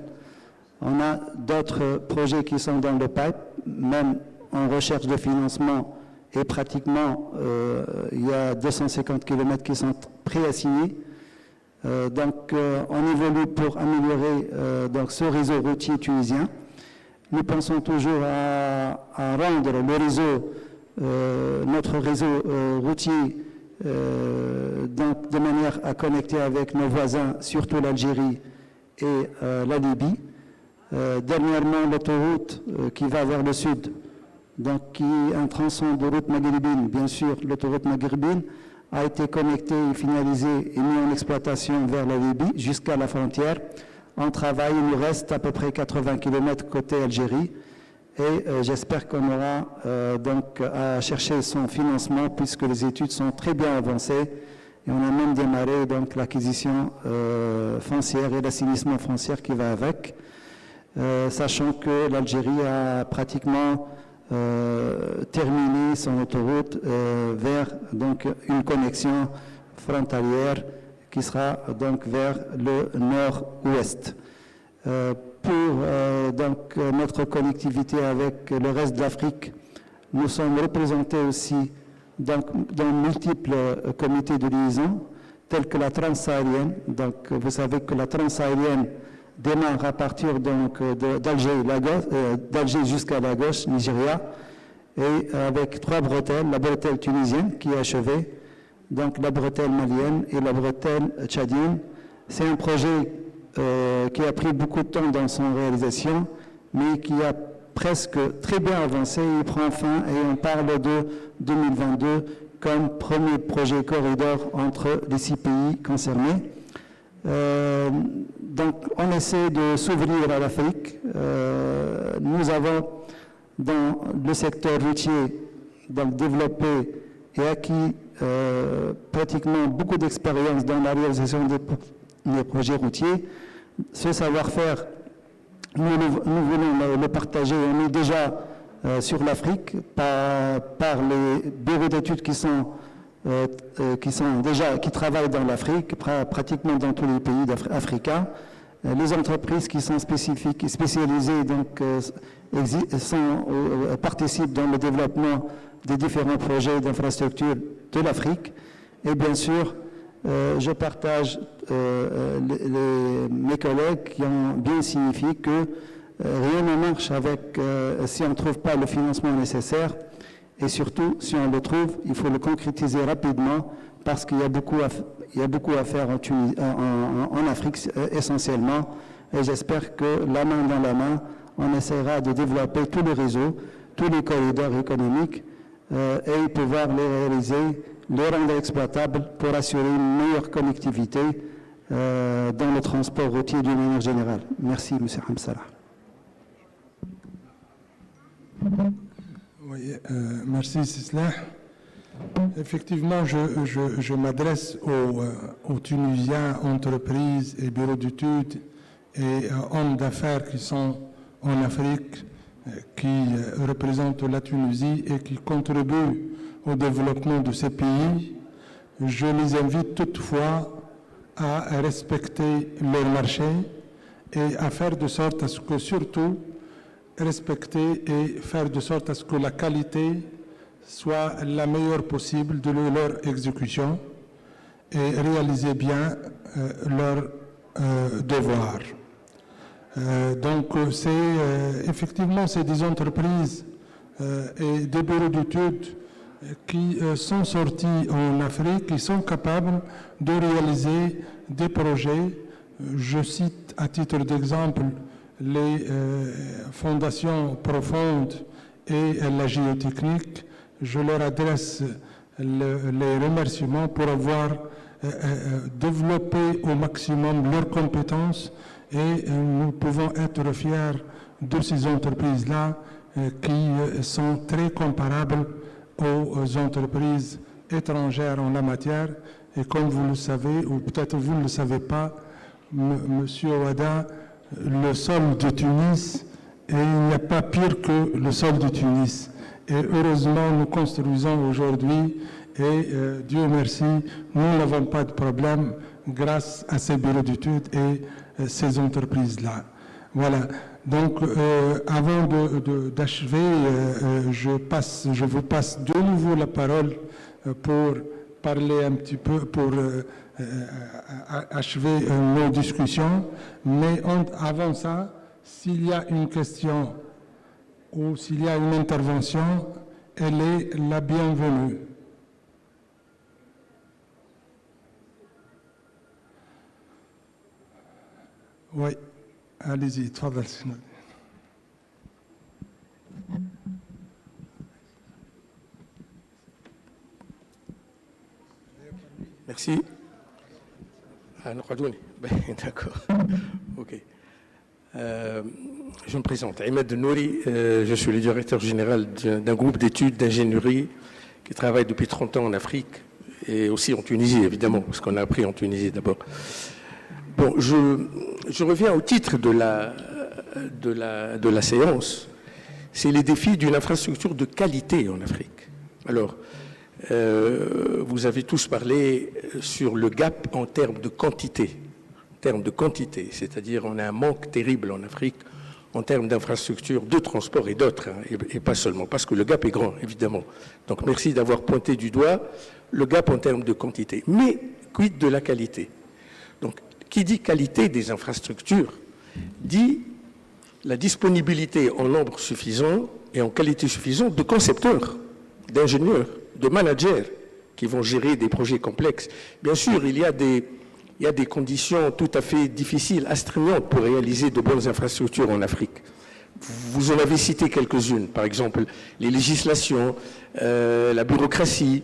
On a d'autres projets qui sont dans le pipe, même en recherche de financement, et pratiquement il y a 250 km qui sont préassignés. Donc on évolue pour améliorer donc, ce réseau routier tunisien. Nous pensons toujours à rendre le réseau notre réseau routier de manière à connecter avec nos voisins, surtout l'Algérie et la Libye. Dernièrement, l'autoroute qui va vers le sud, donc qui est un tronçon de route maghrébine, bien sûr, l'autoroute maghrébine a été connectée et finalisée et mise en exploitation vers la Libye jusqu'à la frontière. On travaille, il nous reste à peu près 80 km côté Algérie. Et j'espère qu'on aura donc à chercher son financement puisque les études sont très bien avancées et on a même démarré donc l'acquisition foncière et l'assainissement foncier qui va avec, sachant que l'Algérie a pratiquement terminé son autoroute vers donc une connexion frontalière qui sera donc vers le nord-ouest. Pour donc, notre connectivité avec le reste de l'Afrique, nous sommes représentés aussi donc, dans multiples comités de liaison, tels que la transsaharienne. Donc, vous savez que la transsaharienne démarre à partir d'Alger jusqu'à Lagos, Nigeria, et avec 3 bretelles, la bretelle tunisienne qui est achevée, donc la bretelle malienne et la bretelle tchadienne. C'est un projet qui a pris beaucoup de temps dans son réalisation, mais qui a presque très bien avancé. Il prend fin et on parle de 2022 comme premier projet corridor entre les 6 pays concernés. Donc, on essaie de s'ouvrir à l'Afrique. Nous avons, dans le secteur routier, donc développé et acquis pratiquement beaucoup d'expérience dans la réalisation des projets routiers. Ce savoir-faire, nous voulons le partager. On est déjà sur l'Afrique par les bureaux d'études qui travaillent dans l'Afrique, pratiquement dans tous les pays africains. Les entreprises qui sont spécifiques et spécialisées donc, participent dans le développement des différents projets d'infrastructure de l'Afrique. Et bien sûr, je partage mes collègues qui ont bien signifié que rien ne marche si on ne trouve pas le financement nécessaire. Et surtout, si on le trouve, il faut le concrétiser rapidement parce qu'il y a beaucoup à faire en Afrique essentiellement. Et j'espère que la main dans la main, on essaiera de développer tout le réseau, tous les corridors économiques et pouvoir les réaliser, les rendre exploitables pour assurer une meilleure connectivité dans le transport routier d'une manière générale. Merci, M. Hamsalah. Oui, merci, Sislah. Effectivement, je m'adresse aux Tunisiens, entreprises et bureaux d'études et hommes d'affaires qui sont en Afrique, qui représentent la Tunisie et qui contribuent au développement de ces pays. Je les invite toutefois à respecter leur marché et à faire de sorte à ce que, surtout, respecter et faire de sorte à ce que la qualité soit la meilleure possible de leur exécution et réaliser bien leurs devoirs. Donc, effectivement, c'est des entreprises et des bureaux d'études qui sont sortis en Afrique, qui sont capables de réaliser des projets. Je cite à titre d'exemple les fondations profondes et la géotechnique. Je leur adresse les remerciements pour avoir développé au maximum leurs compétences et nous pouvons être fiers de ces entreprises-là qui sont très comparables aux entreprises étrangères en la matière. Et comme vous le savez, ou peut-être vous ne le savez pas, Monsieur Ouada, le sol de Tunis, et il n'y a pas pire que le sol de Tunis. Et heureusement, nous construisons aujourd'hui, et Dieu merci, nous n'avons pas de problème grâce à ces bureaux d'études et ces entreprises-là. Voilà. Donc, avant d'achever, je vous passe de nouveau la parole pour parler un petit peu, pour achever nos discussions. Mais avant ça, s'il y a une question ou s'il y a une intervention, elle est la bienvenue. Oui, allez-y, tfadal. Merci. D'accord. OK. Je me présente. Aymen El-Zoghbi, je suis le directeur général d'un groupe d'études d'ingénierie qui travaille depuis 30 ans en Afrique et aussi en Tunisie, évidemment, parce qu'on a appris en Tunisie d'abord. Bon, je reviens au titre de la séance. C'est les défis d'une infrastructure de qualité en Afrique. Alors, vous avez tous parlé sur le gap en termes de quantité. C'est-à-dire on a un manque terrible en Afrique en termes d'infrastructures de transport et d'autres, hein, et pas seulement, parce que le gap est grand, évidemment. Donc merci d'avoir pointé du doigt le gap en termes de quantité. Mais quid de la qualité? Donc, qui dit qualité des infrastructures dit la disponibilité en nombre suffisant et en qualité suffisante de concepteurs, d'ingénieurs, de managers qui vont gérer des projets complexes. Bien sûr, il y a des conditions tout à fait difficiles, astreignantes pour réaliser de bonnes infrastructures en Afrique. Vous en avez cité quelques-unes, par exemple les législations, la bureaucratie,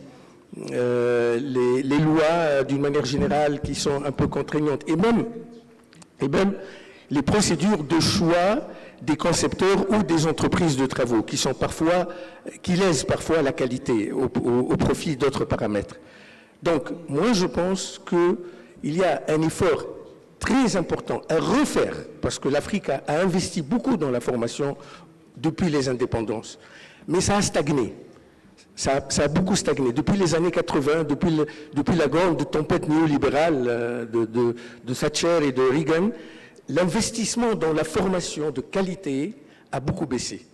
les lois d'une manière générale qui sont un peu contraignantes, et même les procédures de choix des concepteurs ou des entreprises de travaux qui lèsent parfois la qualité au profit d'autres paramètres. Donc, moi, je pense qu'il y a un effort très important à refaire, parce que l'Afrique a investi beaucoup dans la formation depuis les indépendances, mais ça a stagné. Ça a beaucoup stagné. Depuis les années 80, depuis la grande tempête néolibérale de Thatcher et de Reagan, l'investissement dans la formation de qualité a beaucoup baissé,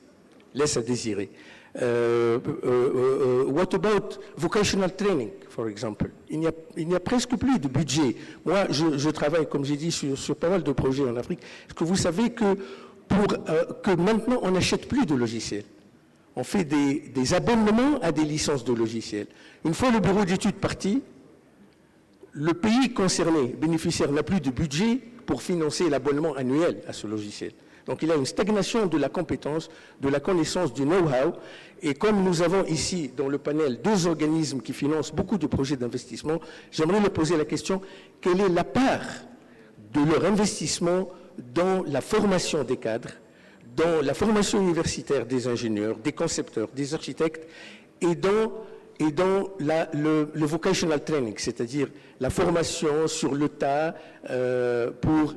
laisse à désirer. What about vocational training, for example? Il n'y a presque plus de budget. Moi, je travaille, comme j'ai dit, sur pas mal de projets en Afrique. Est-ce que vous savez que maintenant, on n'achète plus de logiciels? On fait des abonnements à des licences de logiciels. Une fois le bureau d'études parti, le pays concerné, bénéficiaire, n'a plus de budget pour financer l'abonnement annuel à ce logiciel. Donc il y a une stagnation de la compétence, de la connaissance, du know-how. Et comme nous avons ici, dans le panel, 2 organismes qui financent beaucoup de projets d'investissement, j'aimerais leur poser la question, quelle est la part de leur investissement dans la formation des cadres, dans la formation universitaire des ingénieurs, des concepteurs, des architectes, et dans le vocational training, c'est-à-dire la formation sur le tas pour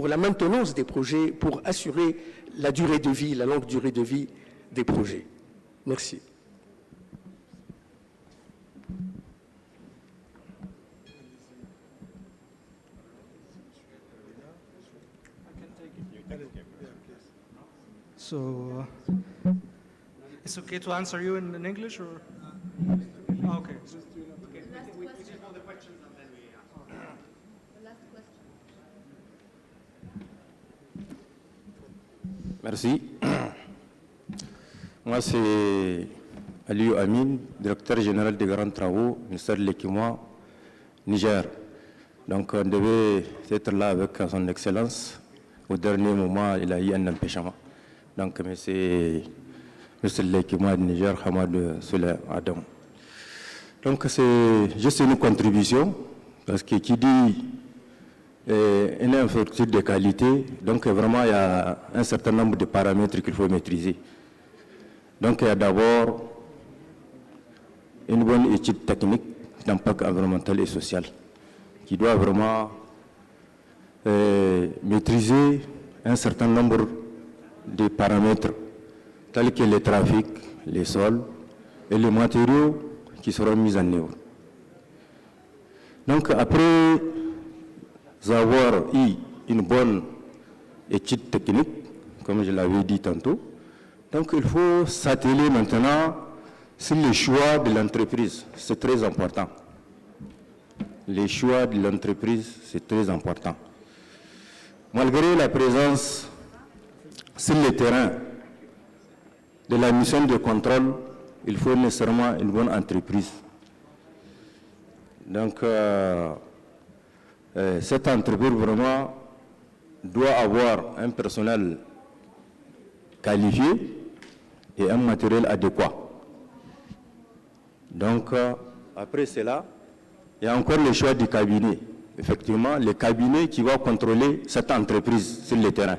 la maintenance des projets, pour assurer la durée de vie, la longue durée de vie des projets. Merci. So, it's okay to answer you in English, or? Oh, okay. We take all the questions and then we answer. The last question. Merci. Moi, c'est Aliou Amin, directeur général des grands travaux, ministère de l'équipement, Niger. Donc, on devait être là avec son Excellence. Au dernier moment, il a eu un empêchement. Donc, c'est ministre de l'équipement du Niger, Hamadou, Souley, Adamou. Donc, c'est juste une contribution, parce que qui dit une infrastructure de qualité, donc vraiment, il y a un certain nombre de paramètres qu'il faut maîtriser. Donc, il y a d'abord une bonne étude technique d'impact environnemental et social, qui doit vraiment maîtriser un certain nombre de paramètres, tels que le trafic, les sols et les matériaux qui seront mis en œuvre. Donc, après avoir eu une bonne étude technique, comme je l'avais dit tantôt, donc il faut s'atteler maintenant sur le choix de l'entreprise. C'est très important. Les choix de l'entreprise, c'est très important. Malgré la présence sur le terrain de la mission de contrôle, il faut nécessairement une bonne entreprise. Donc, cette entreprise vraiment doit avoir un personnel qualifié et un matériel adéquat. Donc, après cela, il y a encore le choix du cabinet. Effectivement, le cabinet qui va contrôler cette entreprise sur le terrain.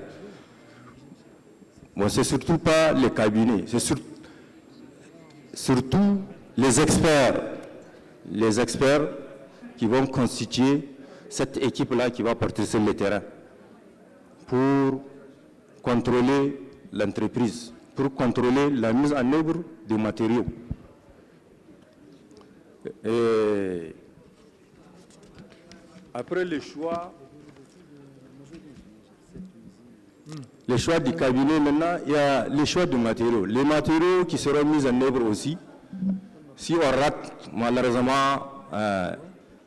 Bon, c'est surtout pas le cabinet, c'est surtout les experts qui vont constituer cette équipe-là qui va partir sur le terrain pour contrôler l'entreprise, pour contrôler la mise en œuvre des matériaux. Et après le choix du cabinet, maintenant, il y a le choix du matériau. Les matériaux qui seront mis en œuvre aussi, si on rate malheureusement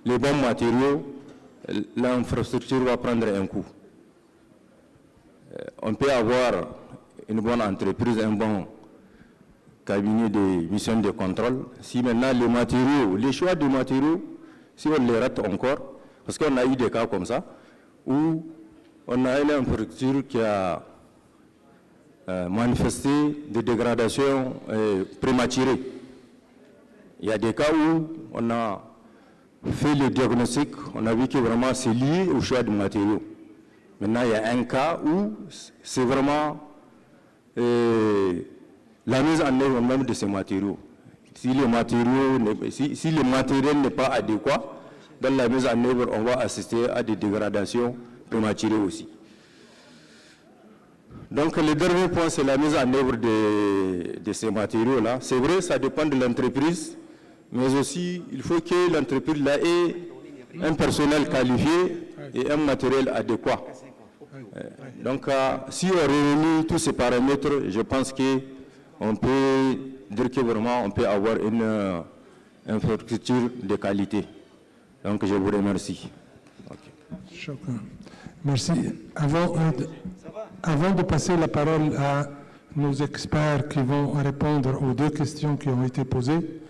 les bons matériaux, l'infrastructure va prendre un coup. On peut avoir une bonne entreprise, un bon cabinet de mission de contrôle. Si maintenant les matériaux, les choix de matériaux, si on les rate encore, parce qu'on a eu des cas comme ça, où on a une infrastructure qui a manifester des dégradations prématurées. Il y a des cas où on a fait le diagnostic, on a vu que vraiment c'est lié au choix du matériau. Maintenant, il y a un cas où c'est vraiment la mise en œuvre même de ces matériaux. Si le matériel n'est pas adéquat, dans la mise en œuvre, on va assister à des dégradations prématurées aussi. Donc, le dernier point, c'est la mise en œuvre de ces matériaux-là. C'est vrai, ça dépend de l'entreprise, mais aussi, il faut que l'entreprise ait un personnel qualifié et un matériel adéquat. Donc, si on réunit tous ces paramètres, je pense qu'on peut dire que vraiment, on peut avoir une infrastructure de qualité. Donc, je vous remercie. Okay. Merci. Avant de passer la parole à nos experts qui vont répondre aux deux questions qui ont été posées,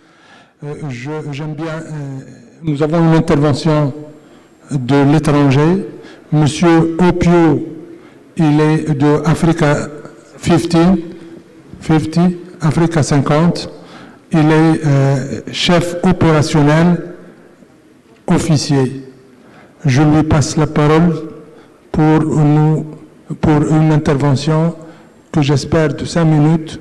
j'aime bien, nous avons une intervention de l'étranger. Monsieur Opio, il est de Africa 50, Africa 50. Il est chef opérationnel officier. Je lui passe la parole pour une intervention que j'espère de 5 minutes.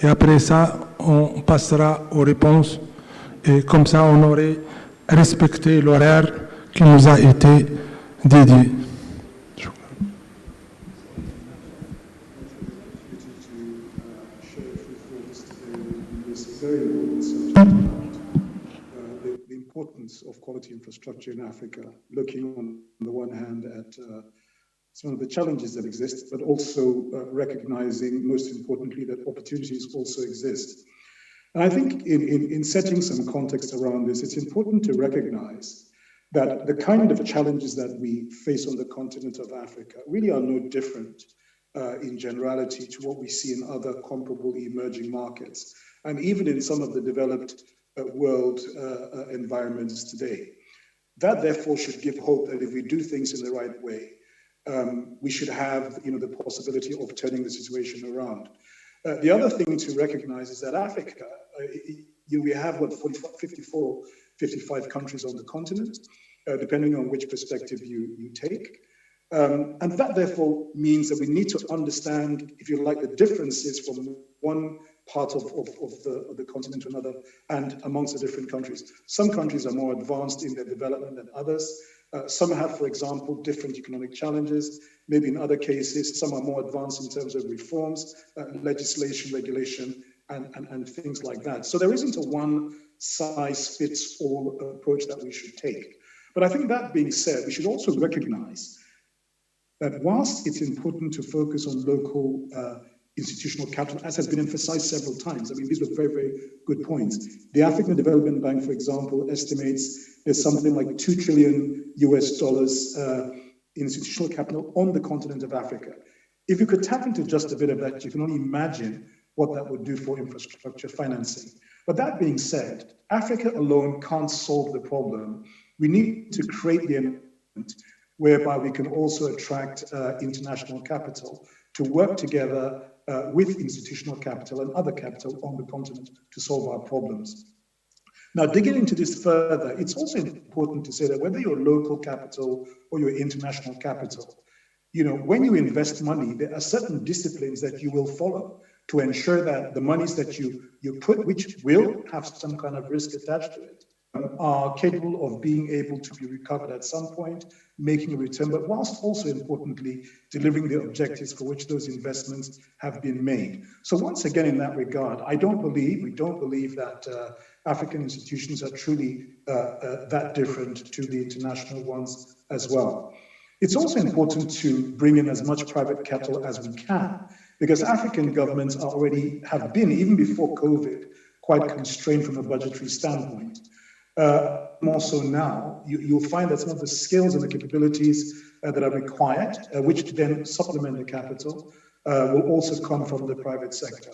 Et après ça, on passera aux réponses. Et comme ça, on aurait respecté l'horaire qui nous a été dédié. The importance of quality infrastructure in Africa, looking on the one hand at some of the challenges that exist, but also recognizing, most importantly, that opportunities also exist. And I think in setting some context around this, it's important to recognize that the kind of challenges that we face on the continent of Africa really are no different in generality to what we see in other comparable emerging markets, and even in some of the developed world environments today. That therefore should give hope that if we do things in the right way, we should have the possibility of turning the situation around. The other thing to recognize is that Africa, we have 54, 55 countries on the continent, depending on which perspective you take. And that therefore means that we need to understand, if you like, the differences from one part of the continent to another and amongst the different countries. Some countries are more advanced in their development than others. Some have, for example, different economic challenges. Maybe in other cases, some are more advanced in terms of reforms, legislation, regulation, and things like that. So there isn't a one-size-fits-all approach that we should take. But I think that being said, we should also recognize that whilst it's important to focus on local institutional capital, as has been emphasized several times, I mean, these were very, very good points. The African Development Bank, for example, estimates there's something like $2 trillion institutional capital on the continent of Africa. If you could tap into just a bit of that, you can only imagine what that would do for infrastructure financing. But that being said, Africa alone can't solve the problem. We need to create the environment whereby we can also attract international capital to work together with institutional capital and other capital on the continent to solve our problems. Now, digging into this further, it's also important to say that whether you're local capital or you're international capital, when you invest money, there are certain disciplines that you will follow to ensure that the monies that you put, which will have some kind of risk attached to it, are capable of being able to be recovered at some point, making a return, but whilst also importantly, delivering the objectives for which those investments have been made. So once again, in that regard, we don't believe that African institutions are truly that different to the international ones as well. It's also important to bring in as much private capital as we can, because African governments have been, even before COVID, quite constrained from a budgetary standpoint. More so now, you'll find that some of the skills and the capabilities that are required, which then supplement the capital, will also come from the private sector.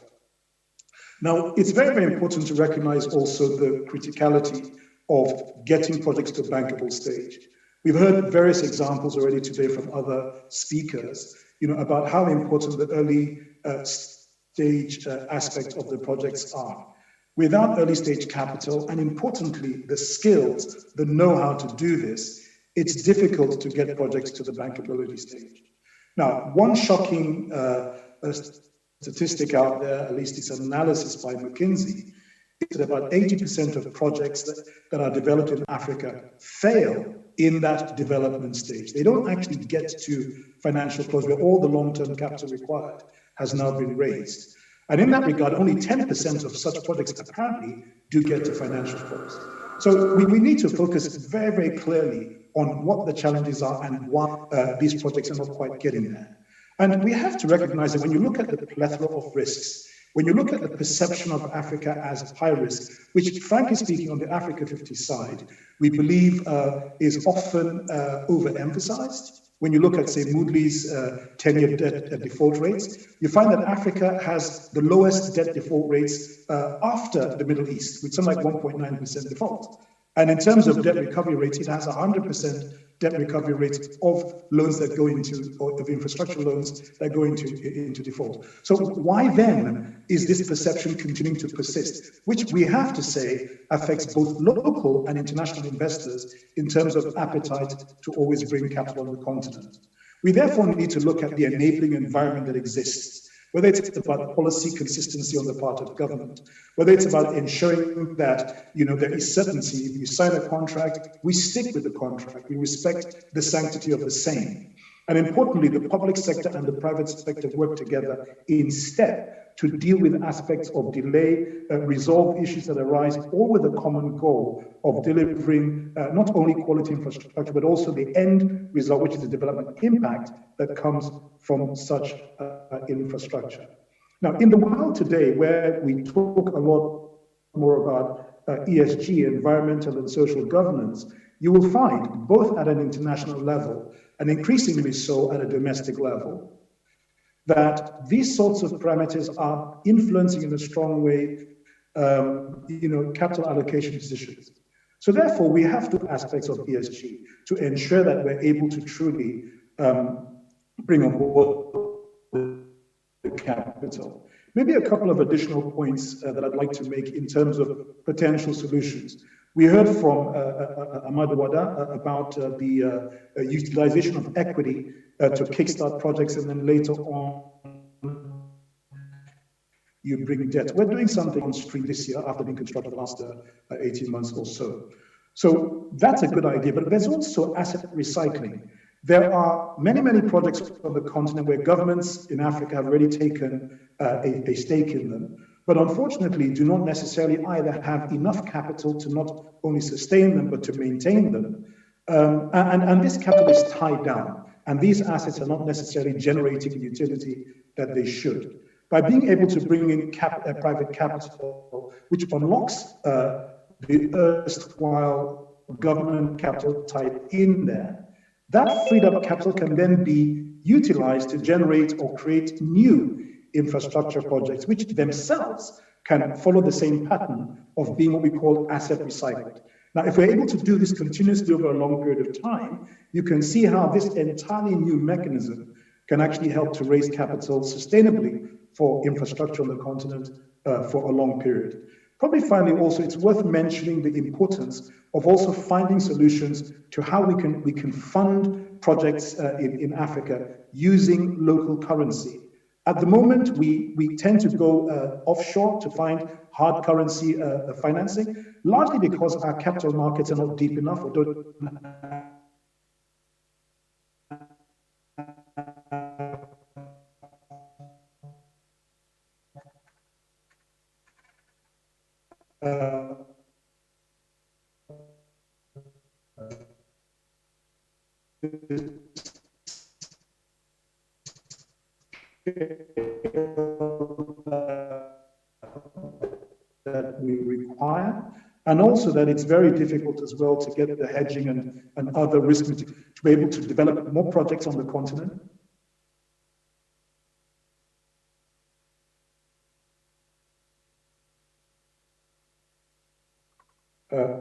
Now, it's very, very important to recognize also the criticality of getting projects to a bankable stage. We've heard various examples already today from other speakers, about how important the early stage aspect of the projects are. Without early stage capital, and importantly, the skills, the know-how to do this, it's difficult to get projects to the bankability stage. Now, one shocking statistic out there, at least it's an analysis by McKinsey, is that about 80% of projects that are developed in Africa fail in that development stage. They don't actually get to financial close where all the long-term capital required has now been raised. And in that regard, only 10% of such projects apparently do get to financial close. So we need to focus very, very clearly on what the challenges are and why these projects are not quite getting there. And we have to recognize that when you look at the plethora of risks, when you look at the perception of Africa as high risk, which frankly speaking on the Africa 50 side, we believe is often overemphasized. When you look at, say, Moody's 10-year debt default rates, you find that Africa has the lowest debt default rates after the Middle East, with something like 1.9% default. And in terms of debt recovery rates, it has 100% debt recovery rates of loans that go into, or of infrastructure loans that go into default. So why then is this perception continuing to persist, which we have to say affects both local and international investors in terms of appetite to always bring capital on the continent? We therefore need to look at the enabling environment that exists, whether it's about policy consistency on the part of government, whether it's about ensuring that there is certainty. If you sign a contract, we stick with the contract. We respect the sanctity of the same. And importantly, the public sector and the private sector work together in step to deal with aspects of delay, resolve issues that arise, all with a common goal of delivering not only quality infrastructure, but also the end result, which is the development impact that comes from such infrastructure. Now, in the world today, where we talk a lot more about ESG, environmental and social governance, you will find, both at an international level and increasingly so at a domestic level, that these sorts of parameters are influencing in a strong way, capital allocation decisions. So therefore, we have two aspects of ESG to ensure that we're able to truly bring on board the capital. Maybe a couple of additional points that I'd like to make in terms of potential solutions. We heard from Hamadou about the utilization of equity to kickstart projects, and then later on you bring debt. We're doing something on stream this year after being constructed the last 18 months or so. So that's a good idea, but there's also asset recycling. There are many, many projects on the continent where governments in Africa have already taken a stake in them, but unfortunately do not necessarily either have enough capital to not only sustain them, but to maintain them. And this capital is tied down, and these assets are not necessarily generating the utility that they should. By being able to bring in private capital, which unlocks the erstwhile government capital tied in there, that freed up capital can then be utilized to generate or create new infrastructure projects, which themselves can follow the same pattern of being what we call asset recycled. Now, if we're able to do this continuously over a long period of time, you can see how this entirely new mechanism can actually help to raise capital sustainably for infrastructure on the continent for a long period. Probably finally also, it's worth mentioning the importance of also finding solutions to how we can fund projects in Africa using local currency. At the moment, we tend to go offshore to find hard currency financing, largely because our capital markets are not deep enough or don't that we require, and also that it's very difficult as well to get the hedging and other risk to be able to develop more projects on the continent.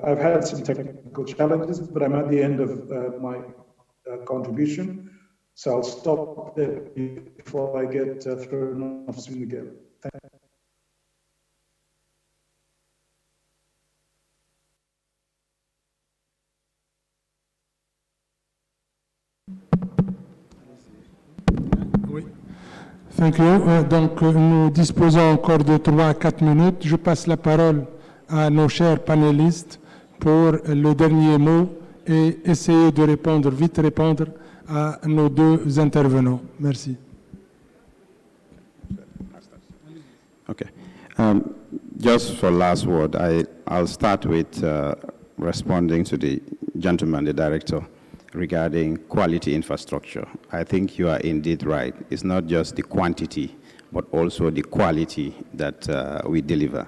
I've had some technical challenges, but I'm at the end of my contribution. So I'll stop there before I get thrown off soon again. Thank you. Oui. Thank you. Donc, nous disposons encore de 3 à 4 minutes. Je passe la parole à nos chers panélistes pour le dernier mot et essayer de vite répondre à nos 2 intervenants. Merci. Okay. Just for last word, I'll start with responding to the gentleman, the director, regarding quality infrastructure. I think you are indeed right. It's not just the quantity, but also the quality that we deliver.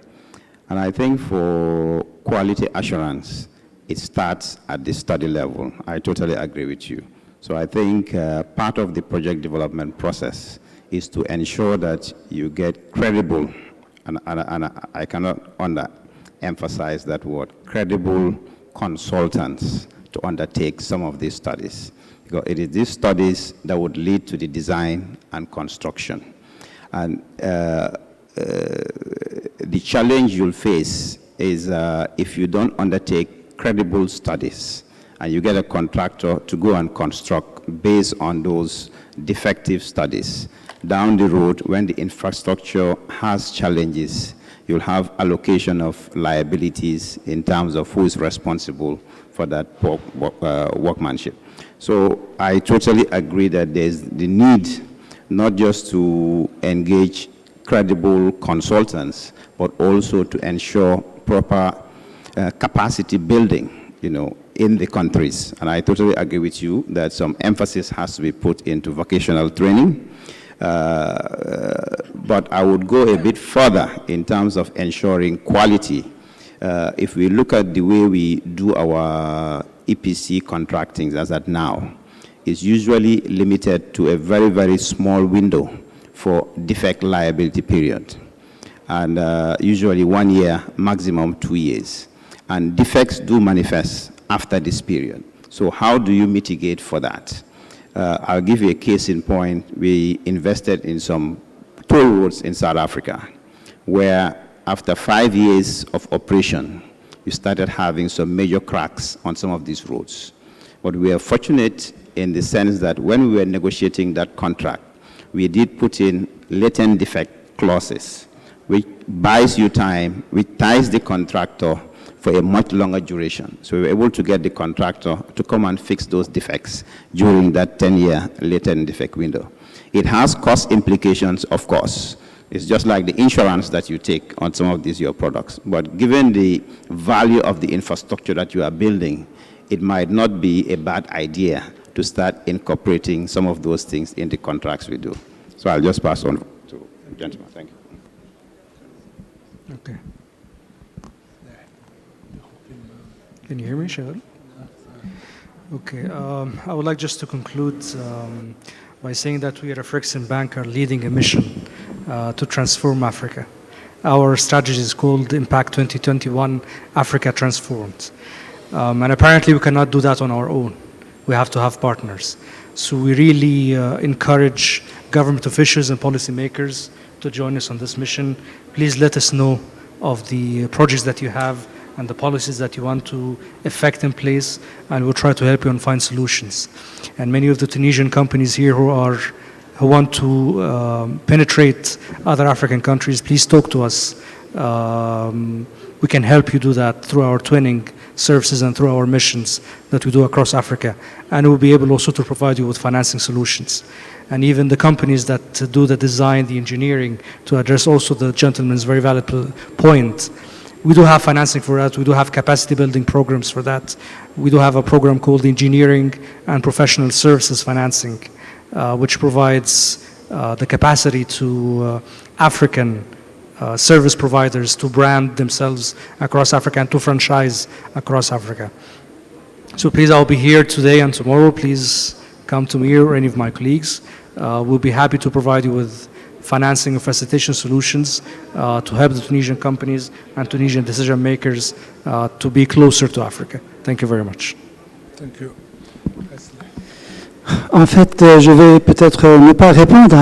And I think for quality assurance, it starts at the study level. I totally agree with you. So I think part of the project development process is to ensure that you get credible, and I cannot emphasize that word, credible consultants to undertake some of these studies. Because it is these studies that would lead to the design and construction. And the challenge you'll face is if you don't undertake credible studies and you get a contractor to go and construct based on those defective studies, down the road when the infrastructure has challenges, you'll have allocation of liabilities in terms of who is responsible for that workmanship. So I totally agree that there's the need not just to engage credible consultants, but also to ensure proper capacity building, in the countries. And I totally agree with you that some emphasis has to be put into vocational training. But I would go a bit further in terms of ensuring quality. If we look at the way we do our EPC contracting as at now, it's usually limited to a very, very small window for defect liability period. And usually 1 year, maximum 2 years. And defects do manifest after this period. So how do you mitigate for that? I'll give you a case in point. We invested in some toll roads in South Africa, where after 5 years of operation, we started having some major cracks on some of these roads. But we are fortunate in the sense that when we were negotiating that contract, we did put in latent defect clauses, which buys you time, which ties the contractor for a much longer duration. So we were able to get the contractor to come and fix those defects during that 10-year latent defect window. It has cost implications, of course. It's just like the insurance that you take on some of these your products. But given the value of the infrastructure that you are building, it might not be a bad idea to start incorporating some of those things in the contracts we do. So I'll just pass on to the gentleman. Thank you. Okay. Can you hear me, Sharon? Okay. I would like just to conclude by saying that we at AFREXIMBANK are leading a mission to transform Africa. Our strategy is called Impact 2021 Africa Transformed. And apparently we cannot do that on our own. We have to have partners. So we really encourage government officials and policymakers to join us on this mission. Please let us know of the projects that you have and the policies that you want to effect in place, and we'll try to help you and find solutions. And many of the Tunisian companies here who want to penetrate other African countries, please talk to us. We can help you do that through our twinning services and through our missions that we do across Africa. And we'll be able also to provide you with financing solutions. And even the companies that do the design, the engineering, to address also the gentleman's very valid point, we do have financing for that. We do have capacity building programs for that. We do have a program called Engineering and Professional Services Financing, which provides the capacity to African service providers to brand themselves across Africa and to franchise across Africa. So please, I'll be here today and tomorrow. Please come to me or any of my colleagues. We'll be happy to provide you with financing and facilitation solutions to help the Tunisian companies and Tunisian decision makers to be closer to Africa. Thank you very much. Thank you. En fait, je vais peut-être ne pas répondre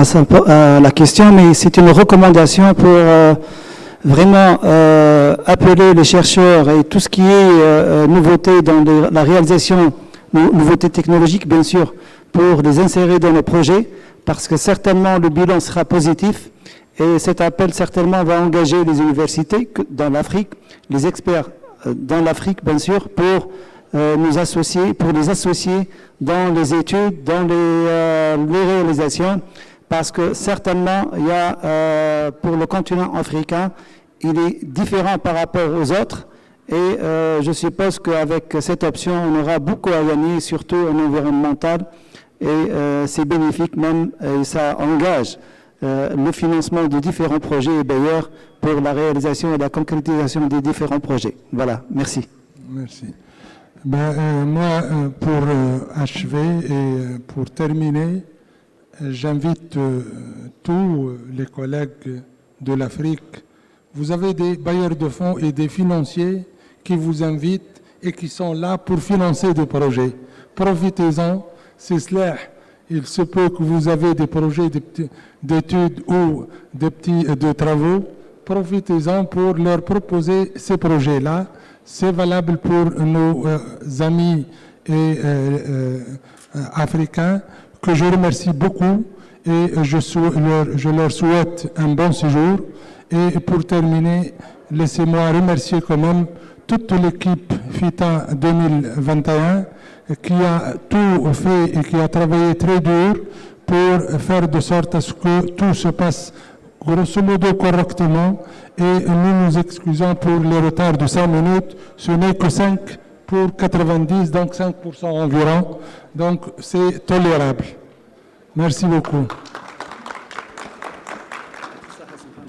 à la question, mais c'est une recommandation pour vraiment appeler les chercheurs et tout ce qui est nouveauté dans la réalisation, nouveautés technologiques bien sûr, pour les insérer dans les projets, parce que certainement le bilan sera positif et cet appel certainement va engager les universités dans l'Afrique, les experts dans l'Afrique bien sûr, pour les associer dans les études, dans les réalisations, parce que certainement, il y a, pour le continent africain, il est différent par rapport aux autres, et je suppose qu'avec cette option, on aura beaucoup à gagner, surtout en environnemental, et c'est bénéfique même, et ça engage le financement de différents projets et bailleurs pour la réalisation et la concrétisation des différents projets. Voilà, merci. Merci. Moi, pour achever et pour terminer, j'invite tous les collègues de l'Afrique. Vous avez des bailleurs de fonds et des financiers qui vous invitent et qui sont là pour financer des projets. Profitez-en, c'est cela. Il se peut que vous avez des projets d'études ou de travaux. Profitez-en pour leur proposer ces projets-là. C'est valable pour nos amis africains que je remercie beaucoup et je leur souhaite un bon séjour. Et pour terminer, laissez-moi remercier quand même toute l'équipe FITA 2021 qui a tout fait et qui a travaillé très dur pour faire de sorte à ce que tout se passe grosso modo correctement, et nous nous excusons pour les retards de 5 minutes, ce n'est que 5 pour 90, donc 5% environ, donc c'est tolérable. Merci beaucoup.